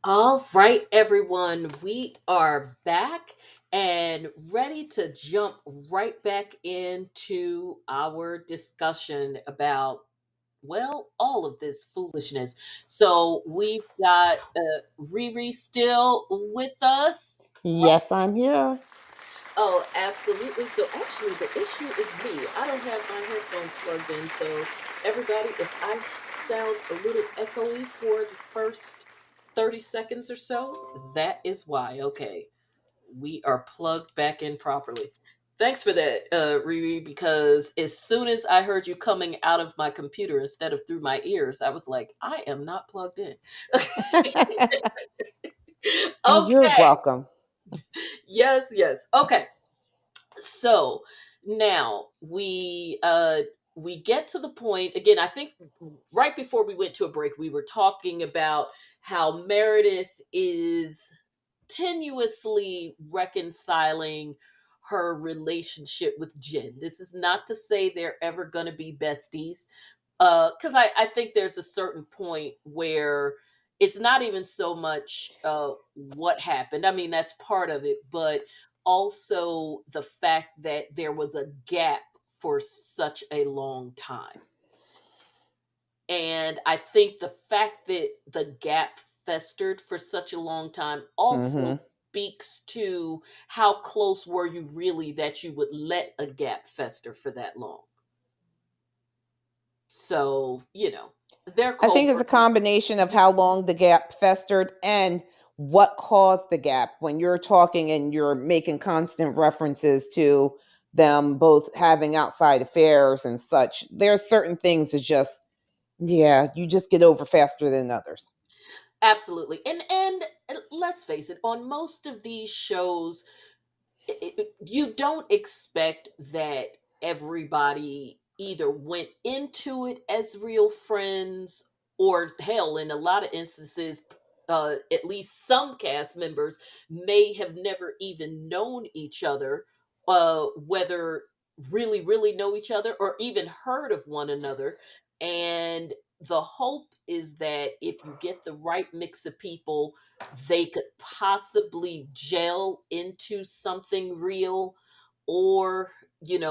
All right, everyone, we are back and ready to jump right back into our discussion about, well, all of this foolishness. So we've got Riri still with us. Yes, I'm here. Oh, absolutely. So actually, the issue is me. I don't have my headphones plugged in. So, everybody, if I sound a little echoey for the first 30 seconds or so, that is why. Okay. We are plugged back in properly. Thanks for that, Riri, because as soon as I heard you coming out of my computer instead of through my ears, I was like, I am not plugged in. You're Okay. welcome. Yes, yes. Okay. So now we get to the point again. I think right before we went to a break, we were talking about how Meredith is tenuously reconciling her relationship with Jen. This is not to say they're ever going to be besties, because I think there's a certain point where it's not even so much what happened. I mean, that's part of it, but also the fact that there was a gap for such a long time. And I think the fact that the gap festered for such a long time also Hmm. speaks to how close were you really that you would let a gap fester for that long. So, they're I think it's a co-workers. combination of how long the gap festered and what caused the gap. When you're talking and you're making constant references to them both having outside affairs and such, there are certain things that just, yeah, you just get over faster than others. Absolutely. And let's face it, on most of these shows, you don't expect that everybody either went into it as real friends, or hell, in a lot of instances, at least some cast members may have never even known each other, whether really know each other or even heard of one another. And the hope is that if you get the right mix of people, they could possibly gel into something real, or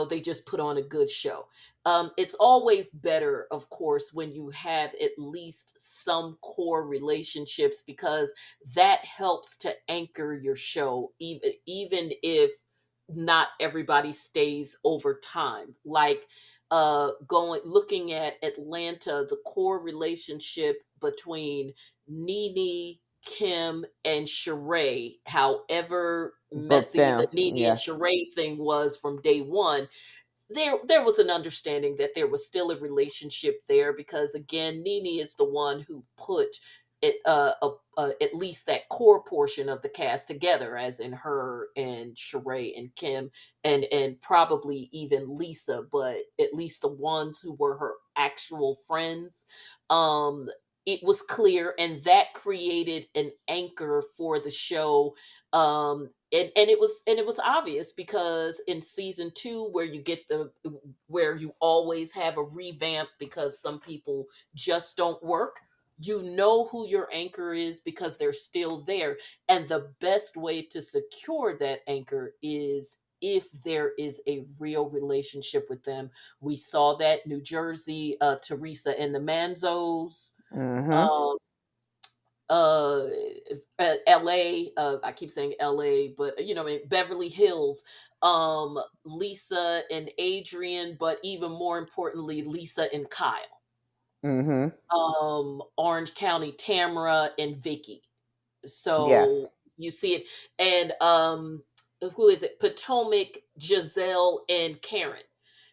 they just put on a good show. It's always better, of course, when you have at least some core relationships, because that helps to anchor your show, even if not everybody stays over time. Like, going looking at Atlanta, the core relationship between Nene, Kim, and Sheree, however Broke messy the down. Nene and Yeah. Sheree thing was from day one, there was an understanding that there was still a relationship there, because again, Nene is the one who put it at least that core portion of the cast together, as in her and Sheree and Kim, and probably even Lisa, but at least the ones who were her actual friends. um it was clear, and that created an anchor for the show. And it was obvious, because in season 2, where you always have a revamp because some people just don't work, you know who your anchor is because they're still there. And the best way to secure that anchor is if there is a real relationship with them. We saw that New Jersey, Teresa and the Manzos. Hmm. um uh LA, I keep saying LA, but I mean, Beverly Hills, Lisa and Adrian, but even more importantly, Lisa and Kyle. Hmm. Orange County, Tamara and Vicky. Yes. So you see it. And who is it? Potomac, Giselle and Karen.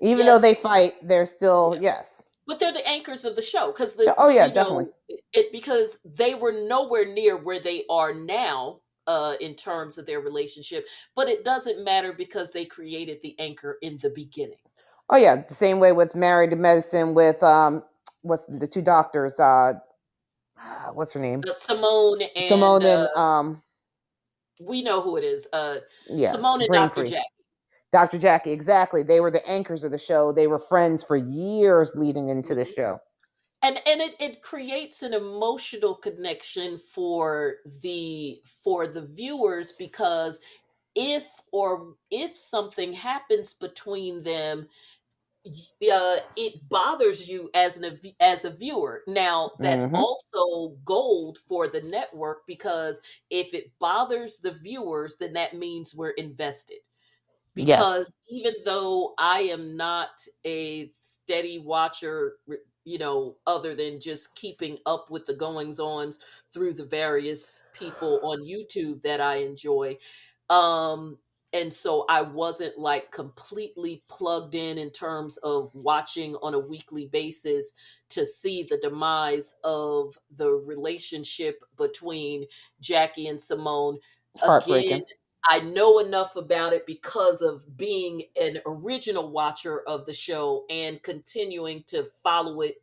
Even though they Yes. fight, they're still, Yeah. yes. But they're the anchors of the show, because Oh, yeah, definitely. because they were nowhere near where they are now, in terms of their relationship. But it doesn't matter, because they created the anchor in the beginning. Oh, yeah, the same way with Married to Medicine with what's the two doctors, what's her name? Simone and Simone and we know who it is. yeah, Simone and brain Dr. freeze. Jack. Dr. Jackie, exactly. They were the anchors of the show. They were friends for years leading into the show. And it creates an emotional connection for the viewers, because if something happens between them, it bothers you as a viewer. Now, that's Hmm. also gold for the network, because if it bothers the viewers, then that means we're invested. Yes. Because even though I am not a steady watcher, other than just keeping up with the goings ons through the various people on YouTube that I enjoy, um, and so I wasn't like completely plugged in terms of watching on a weekly basis to see the demise of the relationship between Jackie and Simone. Again, Heartbreaking. I know enough about it because of being an original watcher of the show and continuing to follow it,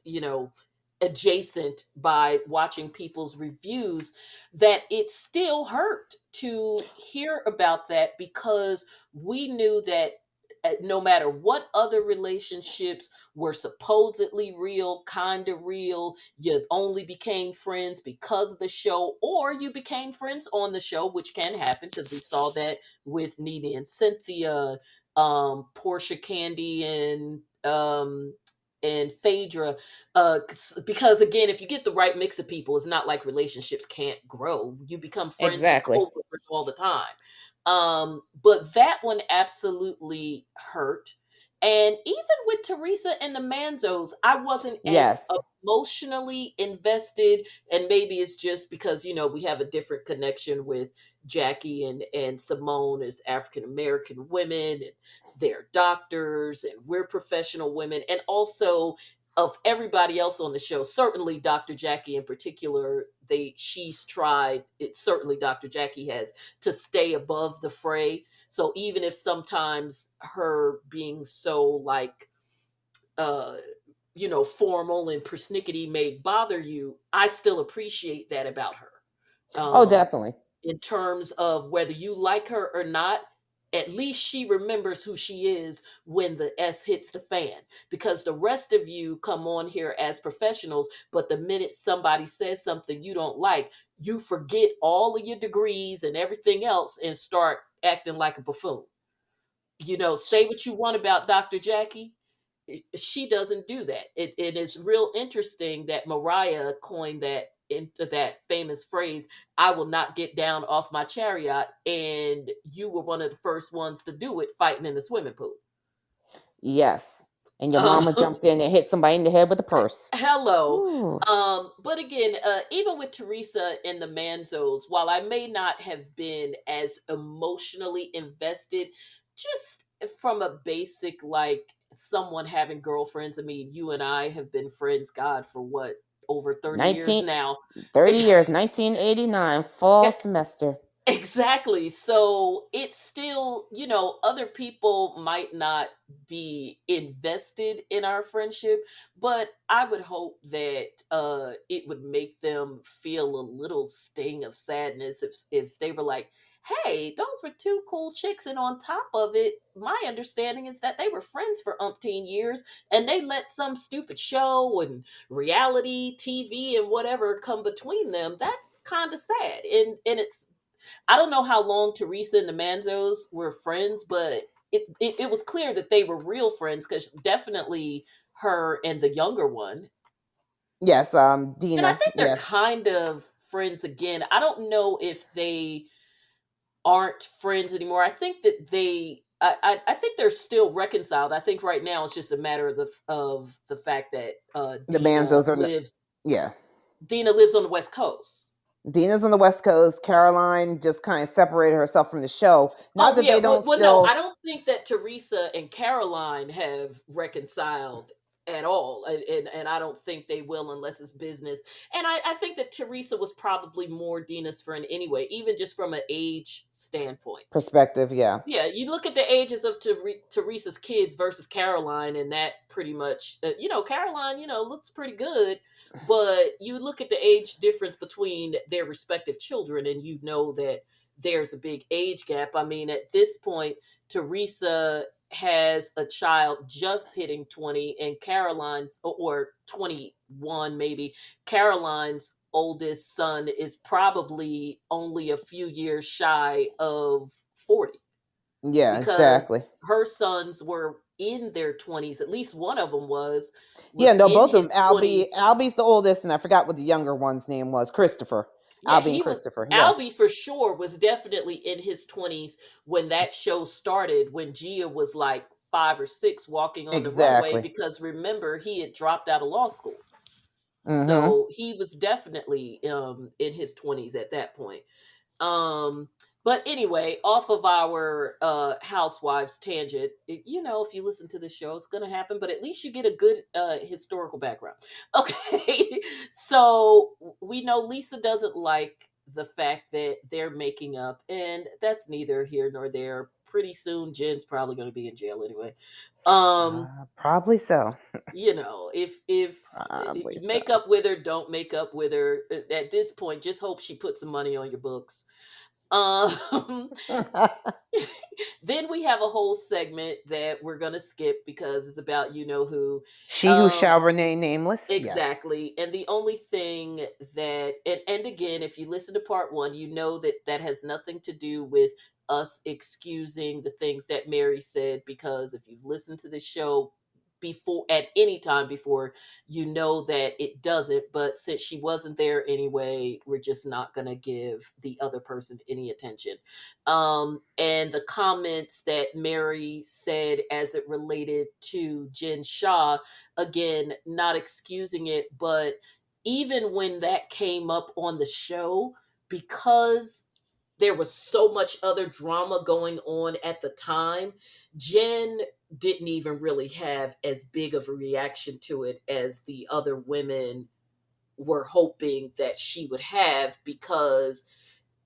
you know, adjacent by watching people's reviews, that it still hurt to hear about that, because we knew that no matter what other relationships were supposedly real, kind of real, you only became friends because of the show, or you became friends on the show, which can happen because we saw that with Nene and Cynthia, Portia Candy, and Phaedra, because again, if you get the right mix of people, it's not like relationships can't grow. You become friends with Exactly. coworkers all the time. But that one absolutely hurt. And even with Teresa and the Manzos, I wasn't as Yes. emotionally invested. And maybe it's just because, we have a different connection with Jackie and Simone as African American women, and they're doctors, and we're professional women. And also, of everybody else on the show, certainly Dr. Jackie in particular, she's tried it. Certainly Dr. Jackie has, to stay above the fray. So even if sometimes her being so like uh formal and persnickety may bother you, I still appreciate that about her. Oh, um definitely. in terms of whether you like her or not, at least she remembers who she is when the S hits the fan. Because the rest of you come on here as professionals, but the minute somebody says something you don't like, you forget all of your degrees and everything else and start acting like a buffoon. Say what you want about Dr. Jackie. She doesn't do that. It is real interesting that Mariah coined that into that famous phrase, "I will not get down off my chariot," and you were one of the first ones to do it, fighting in the swimming pool. Yes. And your mama Um, jumped in and hit somebody in the head with a purse. Hello. Ooh. But again, even with Teresa and the Manzos, while I may not have been as emotionally invested, just from a basic, like, someone having girlfriends. I mean, you and I have been friends, God, for what, over 30 years 19, now. 30 years, 1989, fall semester. Exactly. So it's still, other people might not be invested in our friendship, but I would hope that it would make them feel a little sting of sadness if they were like, "Hey, those were two cool chicks, and on top of it, my understanding is that they were friends for umpteen years, and they let some stupid show and reality TV and whatever come between them." That's kind of sad. And it's I don't know how long Teresa and the Manzos were friends, but it was clear that they were real friends, because definitely her and the younger one. Yes, And I Dina. think they're Yes. kind of friends again. I don't know if they aren't friends anymore. I think that I think they're still reconciled. I think right now it's just a matter of the fact that The Manzos are, yeah. Dina lives on the West Coast. Dina's on the West Coast. Caroline just kind of separated herself from the show. Not Oh that yeah, they well, don't no, I still don't think that Teresa and Caroline have reconciled at all, and I don't think they will unless it's business. And I think that Teresa was probably more Dina's friend anyway, even just from an age standpoint. perspective, yeah. Yeah, you look at the ages of Teresa's kids versus Caroline, and that pretty much, Caroline, looks pretty good, but you look at the age difference between their respective children, and you know that there's a big age gap. I mean, at this point, Teresa has a child just hitting 20, and Caroline's, or 21 maybe. Caroline's oldest son is probably only a few years shy of 40, Yeah, because exactly. her sons were in their 20s. At least one of them Yeah, was no, in both of them. his 20s. Albie's the oldest, and I forgot what the younger one's name was. Christopher. Yeah, Albie and he was. Christopher. Yeah, Albie for sure was definitely in his 20s when that show started, when Gia was like 5 or 6 walking on the runway, exactly. because remember, he had dropped out of law school. Mm-hmm. So he was definitely in his 20s at that point. Um, but anyway, off of our housewives tangent, if you listen to the show, it's gonna happen, but at least you get a good historical background. Okay. So we know Lisa doesn't like the fact that they're making up, and that's neither here nor there. Pretty soon Jen's probably gonna be in jail anyway. Um, Probably so. if Probably make so. up with her, don't make up with her. At this point, just hope she puts some money on your books. um then we have a whole segment that we're gonna skip because it's about you know who. She who um shall remain nameless. Yes. exactly, and the only thing that, and again, if you listen to part one, you know that that has nothing to do with us excusing the things that Mary said, because if you've listened to this show before, at any time before, you know that it doesn't. But since she wasn't there anyway, we're just not going to give the other person any attention. And the comments that Mary said as it related to Jen Shah, again, not excusing it, but even when that came up on the show, because there was so much other drama going on at the time, Jen didn't even really have as big of a reaction to it as the other women were hoping that she would have, because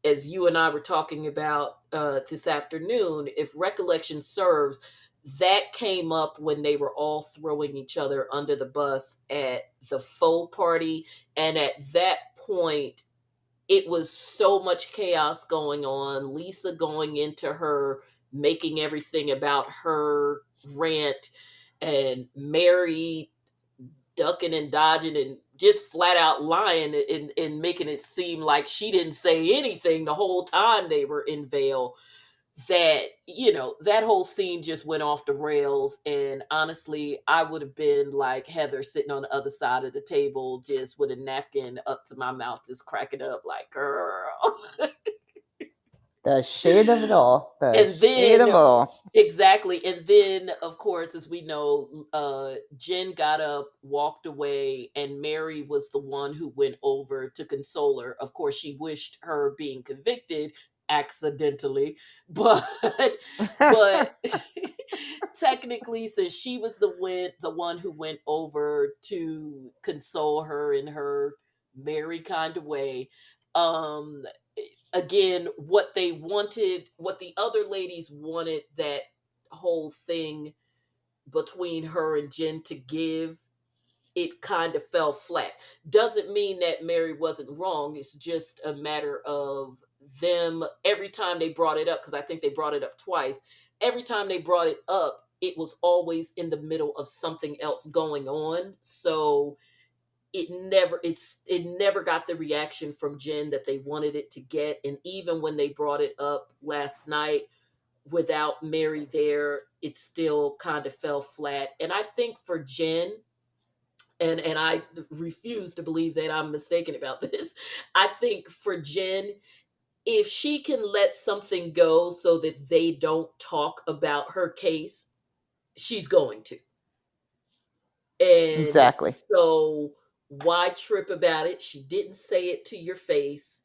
as you and I were talking about this afternoon, if recollection serves, that came up when they were all throwing each other under the bus at the faux party. And at that point, it was so much chaos going on. Lisa going into her, making everything about her rant, and Mary ducking and dodging and just flat out lying, and making it seem like she didn't say anything the whole time they were in Vale. That, that whole scene just went off the rails. And honestly, I would have been like Heather, sitting on the other side of the table, just with a napkin up to my mouth, just cracking up like, girl. The shade of it all. The And shade of then, it all. exactly, and then of course, as we know, Jen got up, walked away, and Mary was the one who went over to console her. Of course, she wished her being convicted accidentally, but but technically, since she was the one who went over to console her in her Mary kind of way. um Again, what they wanted, what the other ladies wanted, that whole thing between her and Jen to give, it kind of fell flat. Doesn't mean that Mary wasn't wrong. It's just a matter of them, every time they brought it up, because I think they brought it up twice. Every time they brought it up, it was always in the middle of something else going on. So it never got the reaction from Jen that they wanted it to get. And even when they brought it up last night without Mary there, it still kind of fell flat. And I think for Jen, and I refuse to believe that I'm mistaken about this. I think for Jen, if she can let something go so that they don't talk about her case, she's going to. And Exactly. so why trip about it? She didn't say it to your face.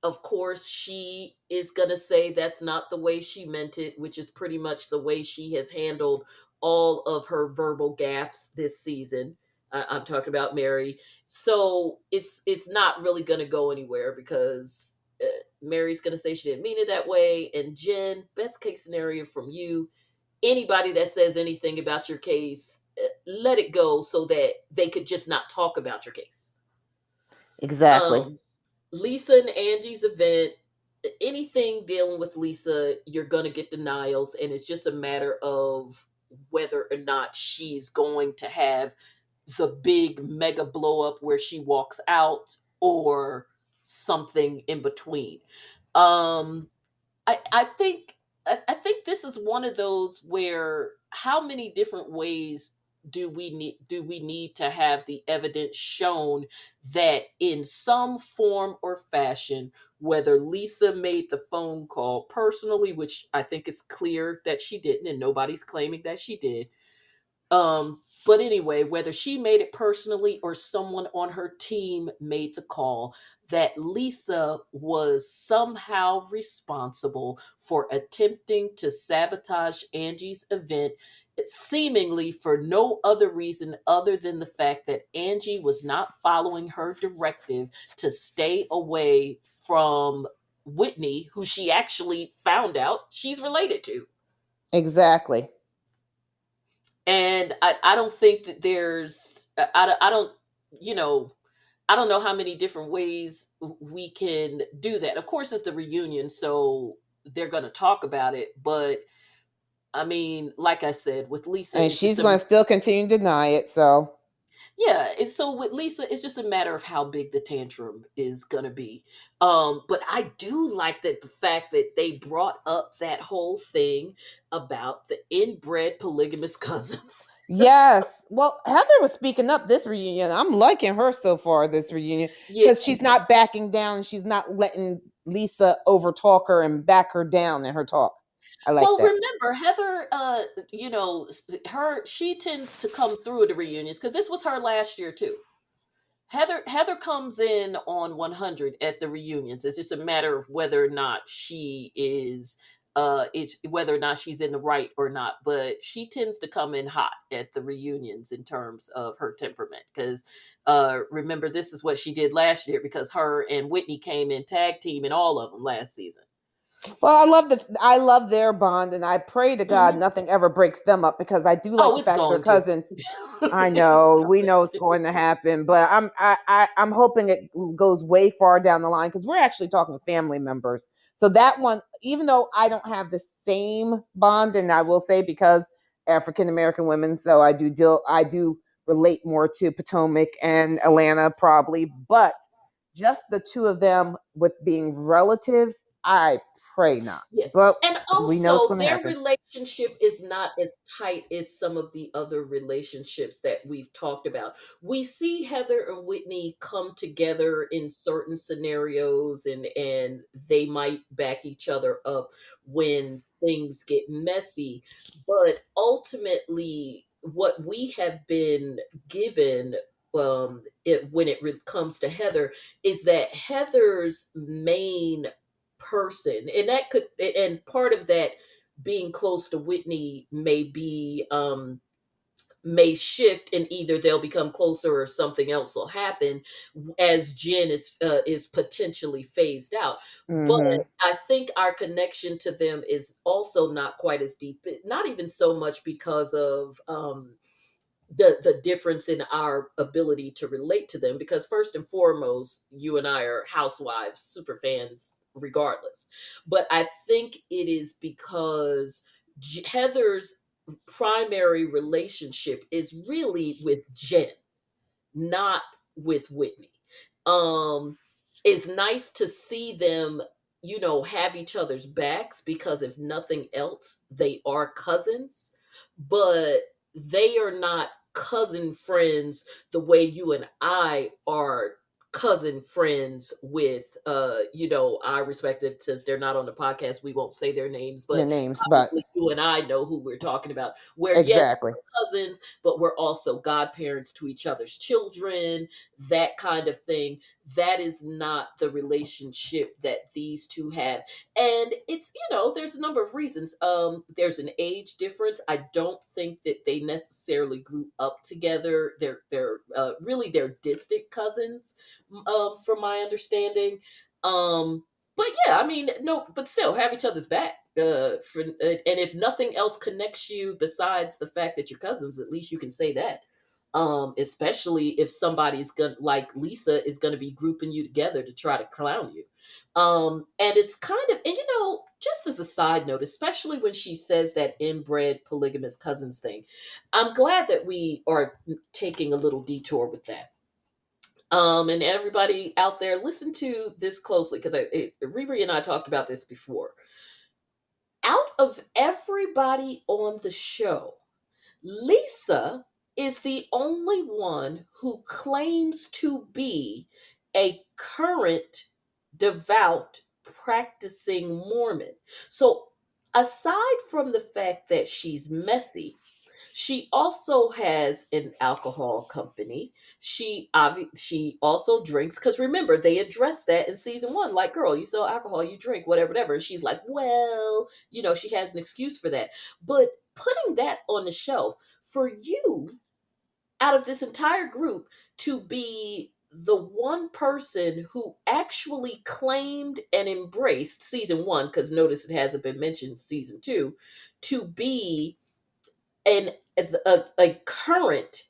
Of course, she is going to say that's not the way she meant it, which is pretty much the way she has handled all of her verbal gaffes this season. I'm talking about Mary. So it's not really going to go anywhere, because Mary's going to say she didn't mean it that way. And Jen, best case scenario from you, anybody that says anything about your case, let it go so that they could just not talk about your case. Exactly. Um, Lisa and Angie's event. anything dealing with Lisa, you're going to get denials, and it's just a matter of whether or not she's going to have the big mega blow up where she walks out, or something in between. Um, I think this is one of those where, how many different ways do we need to have the evidence shown that in some form or fashion, whether Lisa made the phone call personally, which I think is clear that she didn't, and nobody's claiming that she did, but anyway, whether she made it personally or someone on her team made the call, that Lisa was somehow responsible for attempting to sabotage Angie's event, seemingly for no other reason other than the fact that Angie was not following her directive to stay away from Whitney, who she actually found out she's related to. Exactly. And I don't think that I don't, you know, I don't know how many different ways we can do that. Of course, it's the reunion, so they're going to talk about it. But I mean, like I said, with Lisa, And it's just she's going a, to still continue to deny it. So, yeah. It's, so with Lisa, it's just a matter of how big the tantrum is going to be. But I do like that, the fact that they brought up that whole thing about the inbred polygamous cousins. yes. Well, Heather was speaking up this reunion. I'm liking her so far this reunion Yeah. because she's not backing down. She's not letting Lisa overtalk her and back her down in her talk. I like Well, that. remember Heather, her, she tends to come through at the reunions because this was her last year too. Heather comes in on 100 at the reunions. It's just a matter of whether or not she is whether or not she's in the right or not. But she tends to come in hot at the reunions in terms of her temperament. Because remember, this is what she did last year, because her and Whitney came in tag team in all of them last season. Well, I love their bond, and I pray to God Hmm. nothing ever breaks them up because I do like Oh, the it's fact they're going to. cousins. I It's know we going know it's to. going to happen, but I'm hoping it goes way far down the line because we're actually talking family members. So that one, even though I don't have the same bond, and I will say because African American women, so I do relate more to Potomac and Atlanta probably, but just the two of them with being relatives, I pray not. Yeah. But And we know it's also, going to their happen. relationship is not as tight as some of the other relationships that we've talked about. We see Heather and Whitney come together in certain scenarios, and they might back each other up when things get messy. But ultimately, what we have been given, when it comes to Heather, is that Heather's main person, and that could, and part of that being close to Whitney may be, may shift, and either they'll become closer or something else will happen as Jen is potentially phased out. But Mm-hmm. I think our connection to them is also not quite as deep, not even so much because of the difference in our ability to relate to them, because first and foremost, you and I are Housewives super fans regardless. But I think it is because Heather's primary relationship is really with Jen, not with Whitney. Um, it's nice to see them, have each other's backs, because if nothing else, they are cousins, but they are not cousin friends the way you and I are cousin friends with, our respective, since they're not on the podcast, we won't say their names, Their but names, but obviously you and I know who we're talking about, where yes, exactly. we're cousins, but we're also godparents to each other's children, that kind of thing. That is not the relationship that these two have. And it's, there's a number of reasons. There's an age difference. I don't think that they necessarily grew up together. They're distant cousins, from my understanding. But yeah, I mean, no, but still have each other's back. And if nothing else connects you besides the fact that you're cousins, at least you can say that. especially if somebody's gonna, like Lisa is gonna be grouping you together to try to clown you. And it's kind of, and just as a side note, especially when she says that inbred polygamous cousins thing, I'm glad that we are taking a little detour with that. And everybody out there, listen to this closely because Riri and I talked about this before. Out of everybody on the show, Lisa is the only one who claims to be a current devout practicing Mormon. So, aside from the fact that she's messy, she also has an alcohol company. She also drinks, because remember they addressed that in season 1. Like, girl, you sell alcohol, you drink, whatever, whatever. And she's like, well, she has an excuse for that. But putting that on the shelf for you, out of this entire group, to be the one person who actually claimed and embraced season 1, because notice it hasn't been mentioned season 2, to be an a current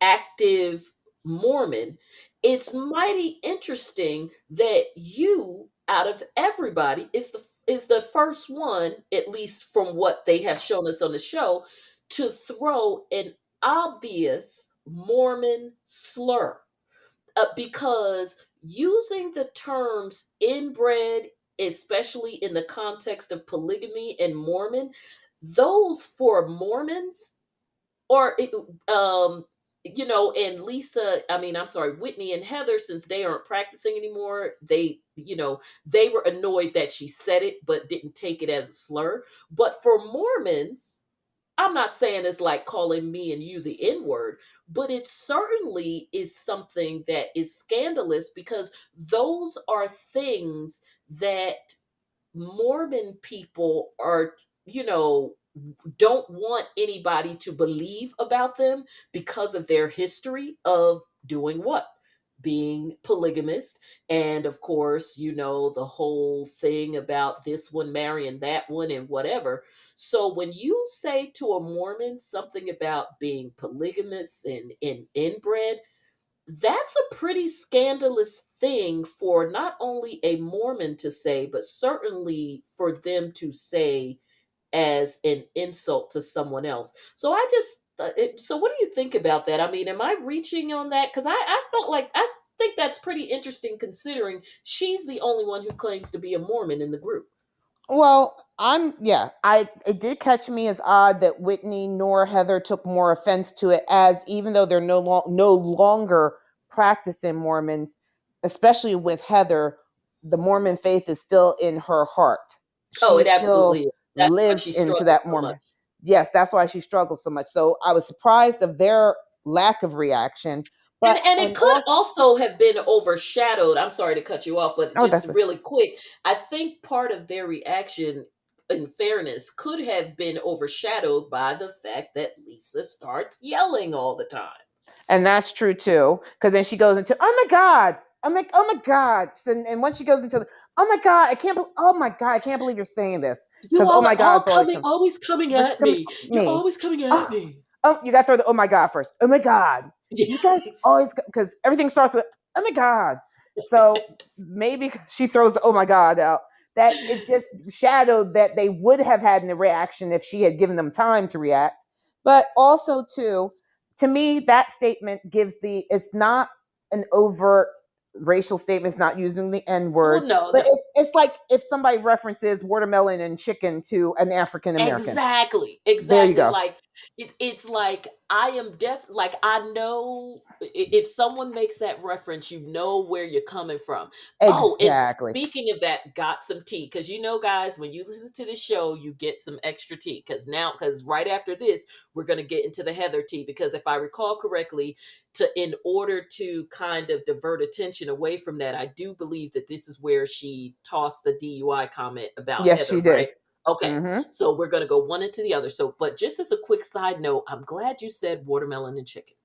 active Mormon, it's mighty interesting that you, out of everybody, is the first one, at least from what they have shown us on the show, to throw an obvious Mormon slur. Because using the terms inbred, especially in the context of polygamy and Mormon, those for Mormons, or and Lisa, I mean, I'm sorry, Whitney and Heather, since they aren't practicing anymore, they were annoyed that she said it but didn't take it as a slur. But for Mormons, I'm not saying it's like calling me and you the N word, but it certainly is something that is scandalous, because those are things that Mormon people are, don't want anybody to believe about them, because of their history of doing what? Being polygamist. And of course, the whole thing about this one marrying that one and whatever. So when you say to a Mormon something about being polygamous and inbred, that's a pretty scandalous thing for not only a Mormon to say, but certainly for them to say as an insult to someone else. So I just, so what do you think about that? I mean, am I reaching on that? Because I felt like, I think that's pretty interesting, considering she's the only one who claims to be a Mormon in the group. Well, yeah, it did catch me as odd that Whitney nor Heather took more offense to it, as even though they're no longer practicing Mormons, especially with Heather, the Mormon faith is still in her heart. Oh, She it absolutely still is. That's why lives she into struggles that so much. Mormon. Yes, that's why she struggles so much. So I was surprised of their lack of reaction, And but and it and could also, also have been overshadowed. I'm sorry to cut you off, but oh, just that's really quick, I think part of their reaction, in fairness, could have been overshadowed by the fact that Lisa starts yelling all the time. and that's true too. Because then she goes into, oh my god, I'm like, oh my god, and once she goes into, oh my god, oh my god, I can't believe you're saying this. You Because oh all my are god, all it's always coming, coming, always coming but it's at coming me. You're me. always coming at Oh, me. you got to throw the oh my god first. Oh my god, you guys Yes. always, because everything starts with oh my god. So maybe she throws the oh my god out. That it just shadowed that they would have had a reaction if she had given them time to react. But also too, to me, that statement gives it's not an overt racial statement. It's not using the N Well, word, no, but no. it's like if somebody references watermelon and chicken to an African American. Exactly, There you exactly. go. Like, it's like I am like, I know, if someone makes that reference, you know where you're coming from. Oh, and Exactly. speaking of that, got some tea, because guys, when you listen to the show, you get some extra tea, because right after this, we're gonna get into the Heather tea, because if I recall correctly, in order to kind of divert attention away from that, I do believe that this is where she tossed the DUI comment about Yes, Heather, she did. right? Okay, Mm-hmm. so we're going to go one into the other. So, but just as a quick side note, I'm glad you said watermelon and chicken.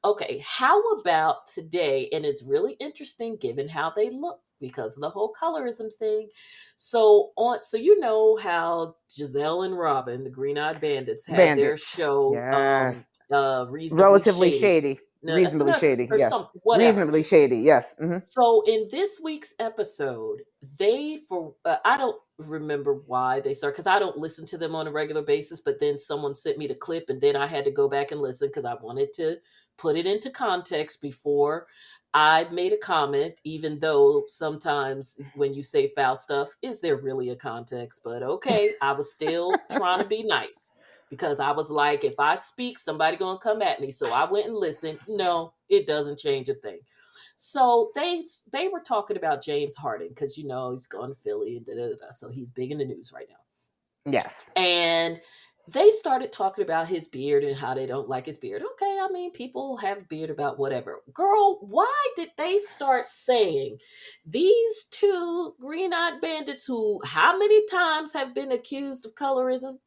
Okay, how about today? And it's really interesting given how they look because of the whole colorism thing. So you know how Giselle and Robin, the Green Eyed Bandits, have their Bandits. show, Yes. reasonably Relatively shady. shady. No, I think Reasonably that's shady. or Yes. something, whatever. Reasonably shady. Yes. So in this week's episode, they for I don't remember why they started because I don't listen to them on a regular basis. But then someone sent me the clip, and then I had to go back and listen because I wanted to put it into context before I made a comment. Even though sometimes when you say foul stuff, is there really a context? But okay, I was still trying to be nice because I was like, if I speak, somebody gonna come at me. So I went and listened. No, it doesn't change a thing. So they were talking about James Harden because you know he's gone to Philly and da, da, da, da, so he's big in the news right now. Yes. And they started talking about his beard and how they don't like his beard. Okay, I mean people have beard about whatever. Girl, why did they start saying these two green-eyed bandits who how many times have been accused of colorism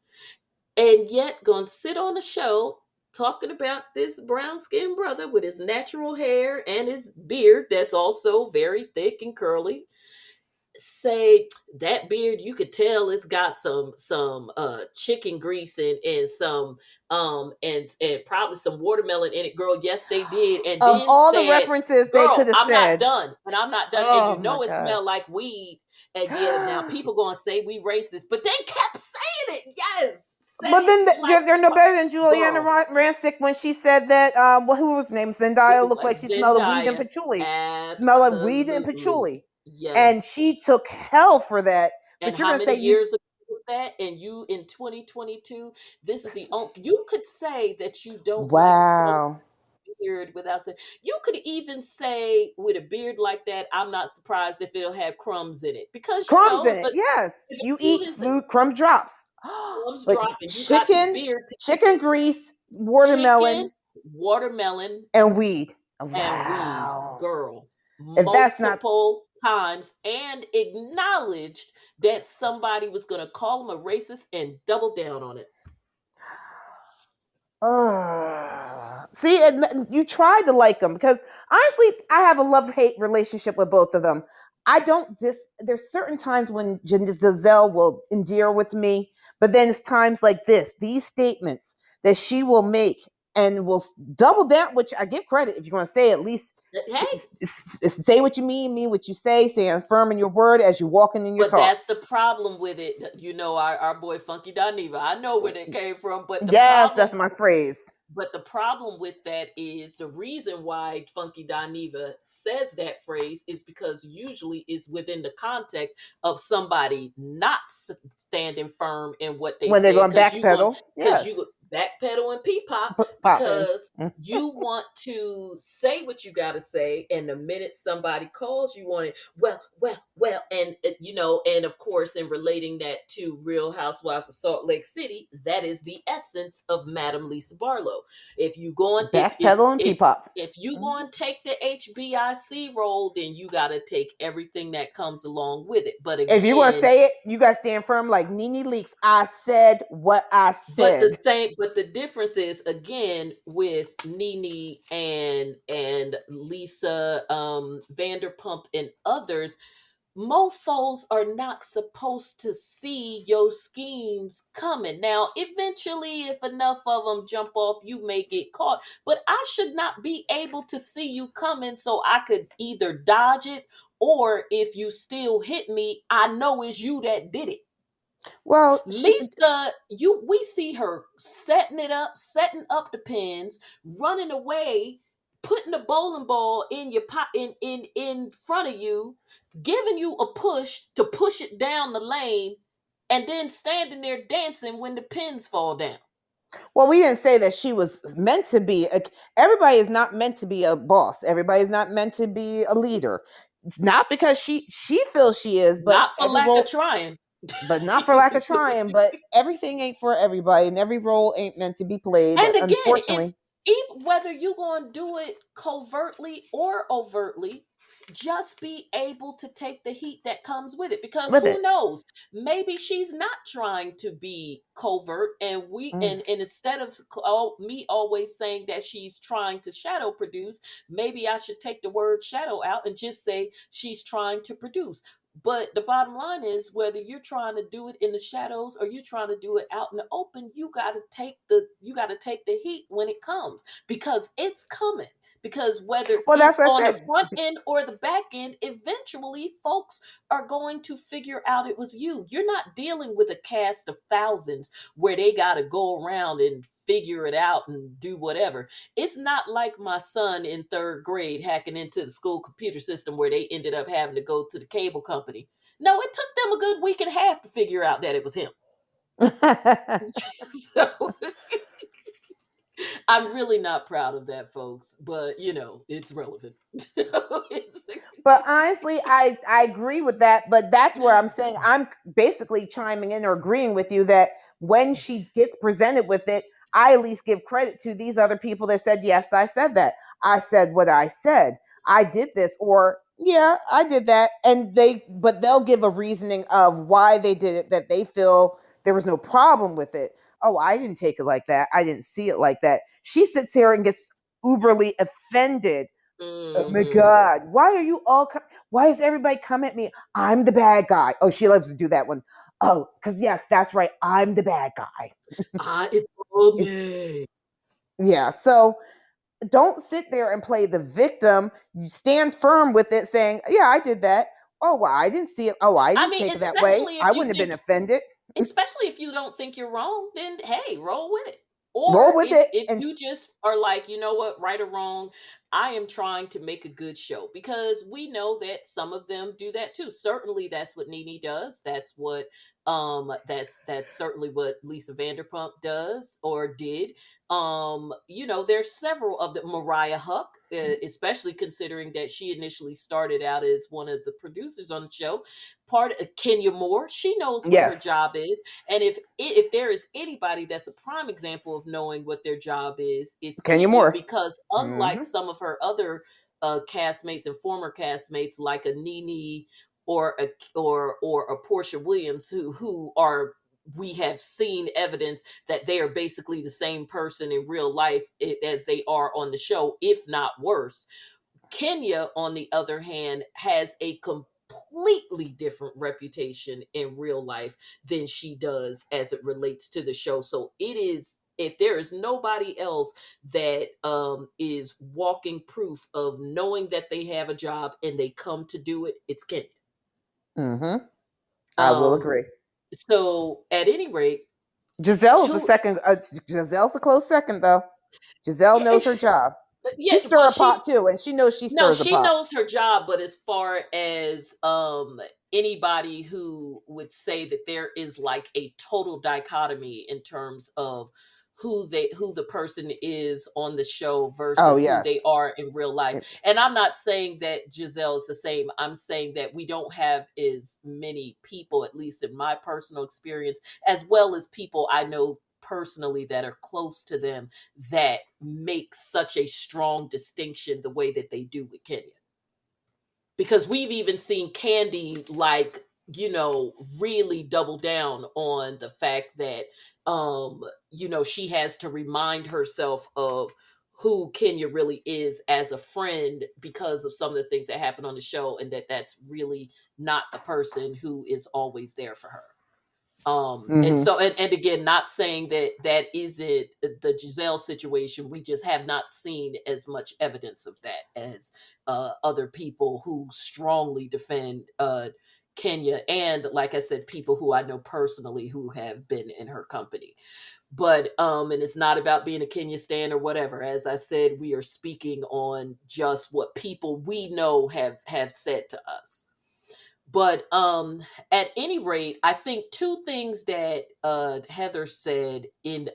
and yet gonna sit on a show talking about this brown skinned brother with his natural hair and his beard that's also very thick and curly say that beard you could tell it's got some chicken grease and some and probably some watermelon in it. Girl, yes they did. And Of then all the said, references they girl, could have I'm not said, done and I'm not done, and oh you my know it God. smelled like weed. And yeah, now people gonna say we racist, but they kept saying it. Yes, said But it then like they're no better than Juliana girl. Rancic when she said that, who was named Zendaya looked like she smelled of weed and Zendaya, patchouli. Smell like weed and absolutely. patchouli. And Yes. she took hell for that. And But you're how going to many say you, years ago was that? And you in 2022, this is the only you could say that you don't like some wow. beard without saying you could even say with a beard like that, I'm not surprised if it'll have crumbs in it. Because you Crumbs know, in it. Yes. if a You dude eat is food, crumb drops. crumbs But dropping, you got the chicken, beard to keep chicken it. grease, Chicken, watermelon, watermelon, and weed. and weed, Wow. girl, If that's not, multiple times, and acknowledged that somebody was going to call him a racist and double down on it. see, you tried to like them because honestly, I have a love hate relationship with both of them. I don't There's certain times when Giselle will endear with me, but then it's times like this, these statements that she will make and will double down. Which I give credit if you're going to say at least Hey, say what you mean what you say firm in your word as you're walking in your but talk. that's the problem with it. You know, our boy Funky Dineva. I know where that came from, Yes, that's my phrase. but the problem with that is the reason why Funky Dineva says that phrase is because usually it's within the context of somebody not standing firm in what they When they're said going backpedal, because yes, you backpedal and pee pop popping. because you want to say what you got to say, and the minute somebody calls you on it, well, and you know, and of course, in relating that to Real Housewives of Salt Lake City, that is the essence of Madam Lisa Barlow. If you going, Backpedal and P-pop. if you going to take the HBIC role, then you got to take everything that comes along with it. But If you're going to again, say it, you got to stand firm like Nene Leaks. I said what I said. but the difference is again with Nene and Lisa Vanderpump and others, mofos are not supposed to see your schemes coming. Now, eventually, if enough of them jump off, you may get caught, but I should not be able to see you coming so I could either dodge it, or if you still hit me, I know it's you that did it. Well, Lisa, we see her setting it up, setting up the pins, running away, putting the bowling ball in your pot in front of you, giving you a push to push it down the lane, and then standing there dancing when the pins fall down. well, we didn't say that she was meant to be. Everybody is not meant to be a boss. Everybody is not meant to be a leader. It's not because she feels she is, but Not for every lack of role, trying. but not for lack of trying. But everything ain't for everybody, and every role ain't meant to be played. And again, Unfortunately. even whether you're going to do it covertly or overtly, just be able to take the heat that comes with it, because with who it. knows, maybe she's not trying to be covert, and we Mm. and instead of me always saying that she's trying to shadow produce, maybe I should take the word shadow out and just say she's trying to produce. But the bottom line is, whether you're trying to do it in the shadows or you're trying to do it out in the open, you got to take the heat when it comes, because it's coming. Because whether Well, that's it's what I on the said. front end or the back end, eventually folks are going to figure out it was you. You're not dealing with a cast of thousands where they got to go around and figure it out and do whatever. It's not like my son in third grade hacking into the school computer system where they ended up having to go to the cable company. No, it took them a good week and a half to figure out that it was him. So I'm really not proud of that, folks, but it's relevant. It's, But honestly, I agree with that. But that's where I'm saying I'm basically chiming in or agreeing with you that when she gets presented with it, I at least give credit to these other people that said, yes, I said that. I said what I said. I did this, or yeah, I did that. And but they'll give a reasoning of why they did it, that they feel there was no problem with it. Oh, I didn't take it like that. I didn't see it like that. She sits here and gets uberly offended. Oh my hmm God. Why are you all why does everybody come at me? I'm the bad guy. Oh, she loves to do that one. Oh, because yes, that's right. I'm the bad guy. it's all It's me. yeah. So don't sit there and play the victim. You stand firm with it, saying, yeah, I did that. Oh, well, I didn't see it. Oh, I I didn't mean, take it that way. especially I if you wouldn't have been think offended. especially if you don't think you're wrong, then hey, roll with it. Roll Or with it. if And you just are like, you know what, right or wrong, I am trying to make a good show, because we know that some of them do that too. Certainly that's what Nene does. That's certainly what Lisa Vanderpump does or did. There's several of the Mariah Huck, especially considering that she initially started out as one of the producers on the show. Part of Kenya Moore, she knows what her yes, job is, and if there is anybody that's a prime example of knowing what their job is Kenya Kenya, Moore. because unlike Mm-hmm. some of her other castmates and former castmates like a Nene or a Portia Williams, who are, we have seen evidence that they are basically the same person in real life as they are on the show, if not worse. Kenya, on the other hand, has a completely different reputation in real life than she does as it relates to the show. So it is, if there is nobody else that is walking proof of knowing that they have a job and they come to do it, it's Kenya. Mm-hmm. I will Um, agree. so at any rate, Giselle is a to second. Giselle's a close second, though. Giselle knows her job. She yeah, stir well, a pot too, and she knows she no, stirs a she pot. knows her job, but as far as anybody who would say that there is like a total dichotomy in terms of who the person is on the show Oh versus who yes. they are in real life. It- And I'm not saying that Giselle is the same. I'm saying that we don't have as many people, at least in my personal experience, as well as people I know personally that are close to them, that makes such a strong distinction the way that they do with Kenya. Because we've even seen Candy, like, really double down on the fact that she has to remind herself of who Kenya really is as a friend because of some of the things that happen on the show, and that's really not the person who is always there for her. And Mhm. so, and again, not saying that that isn't the Giselle situation. We just have not seen as much evidence of that as other people who strongly defend Kenya, and like I said, people who I know personally who have been in her company. But and it's not about being a Kenya stan or whatever. As I said, we are speaking on just what people we know have said to us. But at any rate, I think two things that Heather said in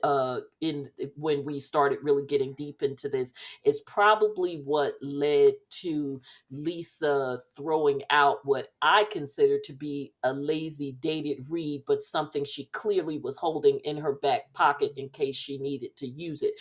when we started really getting deep into this is probably what led to Lisa throwing out what I consider to be a lazy dated read, but something she clearly was holding in her back pocket in case she needed to use it.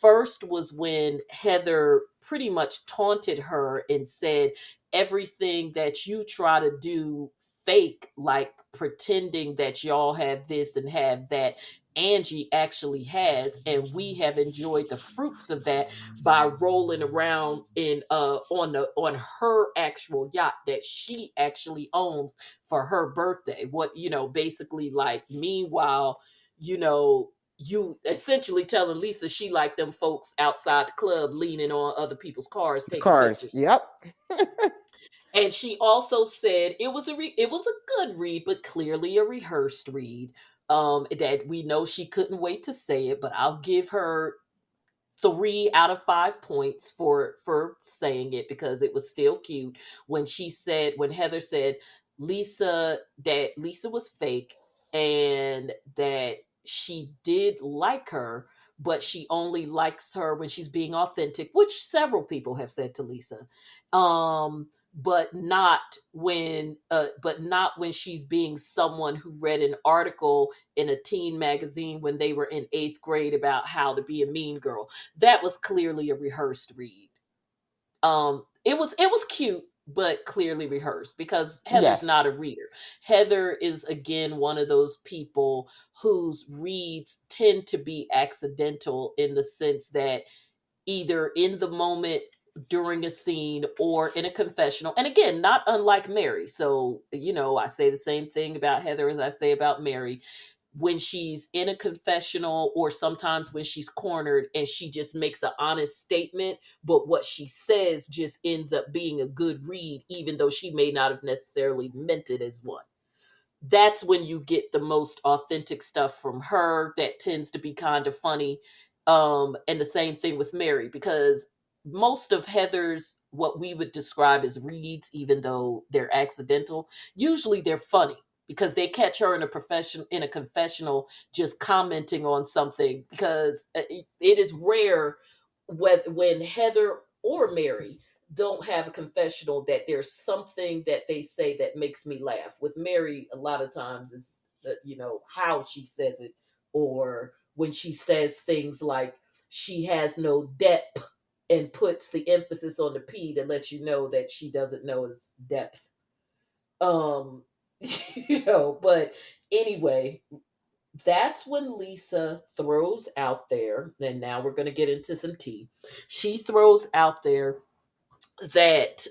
First was when Heather pretty much taunted her and said, everything that you try to do fake, like pretending that y'all have this and have that, Angie actually has, and we have enjoyed the fruits of that by rolling around in on her actual yacht that she actually owns for her birthday. What, basically, like, meanwhile, you essentially telling Lisa she like them folks outside the club leaning on other people's cars taking Cars. pictures. Yep. And she also said it was a good read, but clearly a rehearsed read. That we know she couldn't wait to say it, but I'll give her 3 out of 5 points for saying it because it was still cute when Heather said Lisa was fake and that she did like her, but she only likes her when she's being authentic, which several people have said to Lisa. But not when she's being someone who read an article in a teen magazine when they were in 8th grade about how to be a mean girl. That was clearly a rehearsed read. It was cute, but clearly rehearsed because Heather's Yes. not a reader. Heather is again one of those people whose reads tend to be accidental in the sense that either in the moment during a scene or in a confessional. And again, not unlike Mary. So, I say the same thing about Heather as I say about Mary when she's in a confessional or sometimes when she's cornered and she just makes an honest statement, but what she says just ends up being a good read, even though she may not have necessarily meant it as one. That's when you get the most authentic stuff from her that tends to be kind of funny. And the same thing with Mary, because most of Heather's what we would describe as reads, even though they're accidental, usually they're funny because they catch her in a confessional just commenting on something because it is rare when Heather or Mary don't have a confessional that there's something that they say that makes me laugh. With Mary, a lot of times it's how she says it, or when she says things like she has no depth and puts the emphasis on the P to let you know that she doesn't know its depth. Um, but anyway, that's when Lisa throws out there, and now we're going to get into some tea. She throws out there that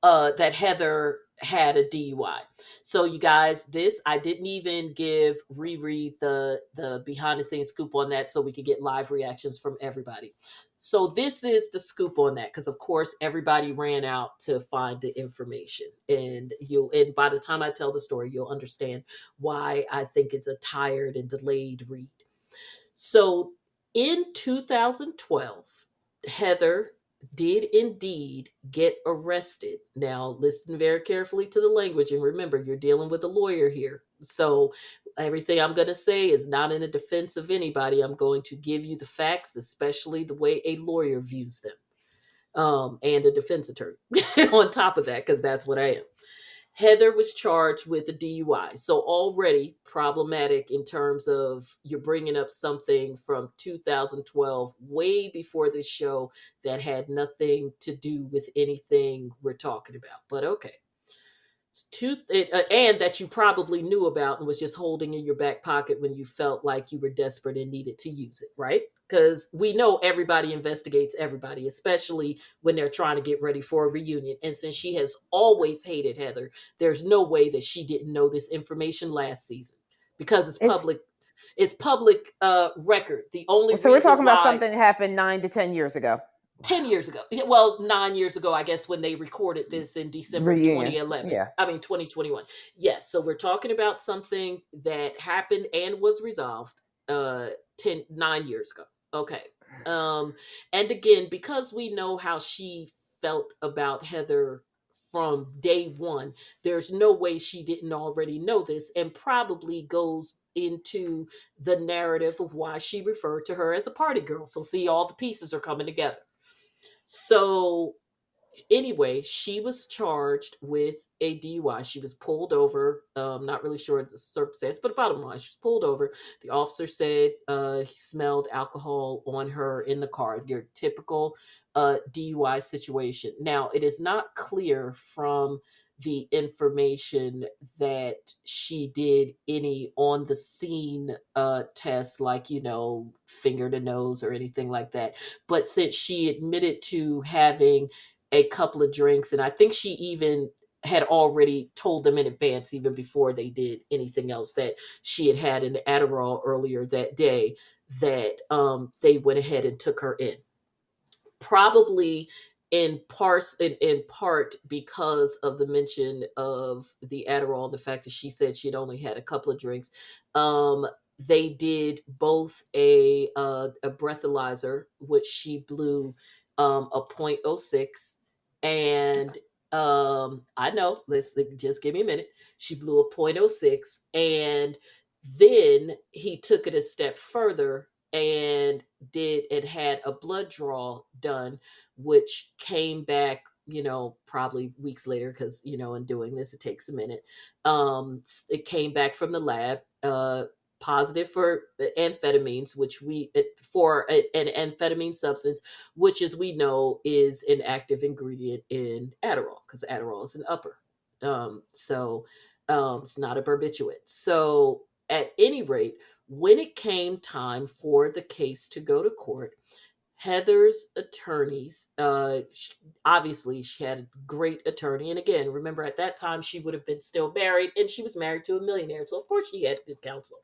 that Heather had a DUI. So you guys, this I didn't even give RiRi the behind the scenes scoop on that so we could get live reactions from everybody. So this is the scoop on that because of course everybody ran out to find the information and by the time I tell the story you'll understand why I think it's a tired and delayed read. So in 2012, Heather did indeed get arrested. Now, listen very carefully to the language and remember, you're dealing with a lawyer here. So, everything I'm going to say is not in a defense of anybody. I'm going to give you the facts, especially the way a lawyer views them, and a defense attorney on top of that, because that's what I am. Heather was charged with a DUI. So already problematic in terms of you're bringing up something from 2012, way before this show that had nothing to do with anything we're talking about. But okay. And that you probably knew about and was just holding in your back pocket when you felt like you were desperate and needed to use it, right? Because we know everybody investigates everybody, especially when they're trying to get ready for a reunion. And since she has always hated Heather, there's no way that she didn't know this information last season because it's It's public. It's public record. The only so we're reason talking about why something that happened 9 to 10 years ago. 10 years ago. Yeah, well, 9 years ago, I guess, when they recorded this in December of Reunion. 2011. Yeah. I mean, 2021. Yes. So we're talking about something that happened and was resolved 9 years ago. Okay. Um, and again, because we know how she felt about Heather from day one. There's no way she didn't already know this, and probably goes into the narrative of why she referred to her as a party girl. So, see, all the pieces are coming together. So, anyway, she was charged with a DUI. She was pulled over. Not really sure the circumstance, but bottom line, she was pulled over. The officer said he smelled alcohol on her in the car. Your typical DUI situation. Now, it is not clear from the information that she did any on the scene tests, like, finger to nose or anything like that. But since she admitted to having a couple of drinks, and I think she even had already told them in advance, even before they did anything else, that she had had an Adderall earlier that day, that they went ahead and took her in, probably in part because of the mention of the Adderall and the fact that she said she'd only had a couple of drinks. Um, they did both a breathalyzer, which she blew a .06, and I know. Let's just give me a minute. She blew a .06, and then he took it a step further and had a blood draw done, which came back, probably weeks later, because in doing this it takes a minute. It came back from the lab, positive for amphetamines, which for an amphetamine substance, which, as we know, is an active ingredient in Adderall, because Adderall is an upper. It's not a barbiturate. So, at any rate, when it came time for the case to go to court, Heather's attorneys, obviously she had a great attorney. And again, remember, at that time she would have been still married, and she was married to a millionaire. So of course she had good counsel.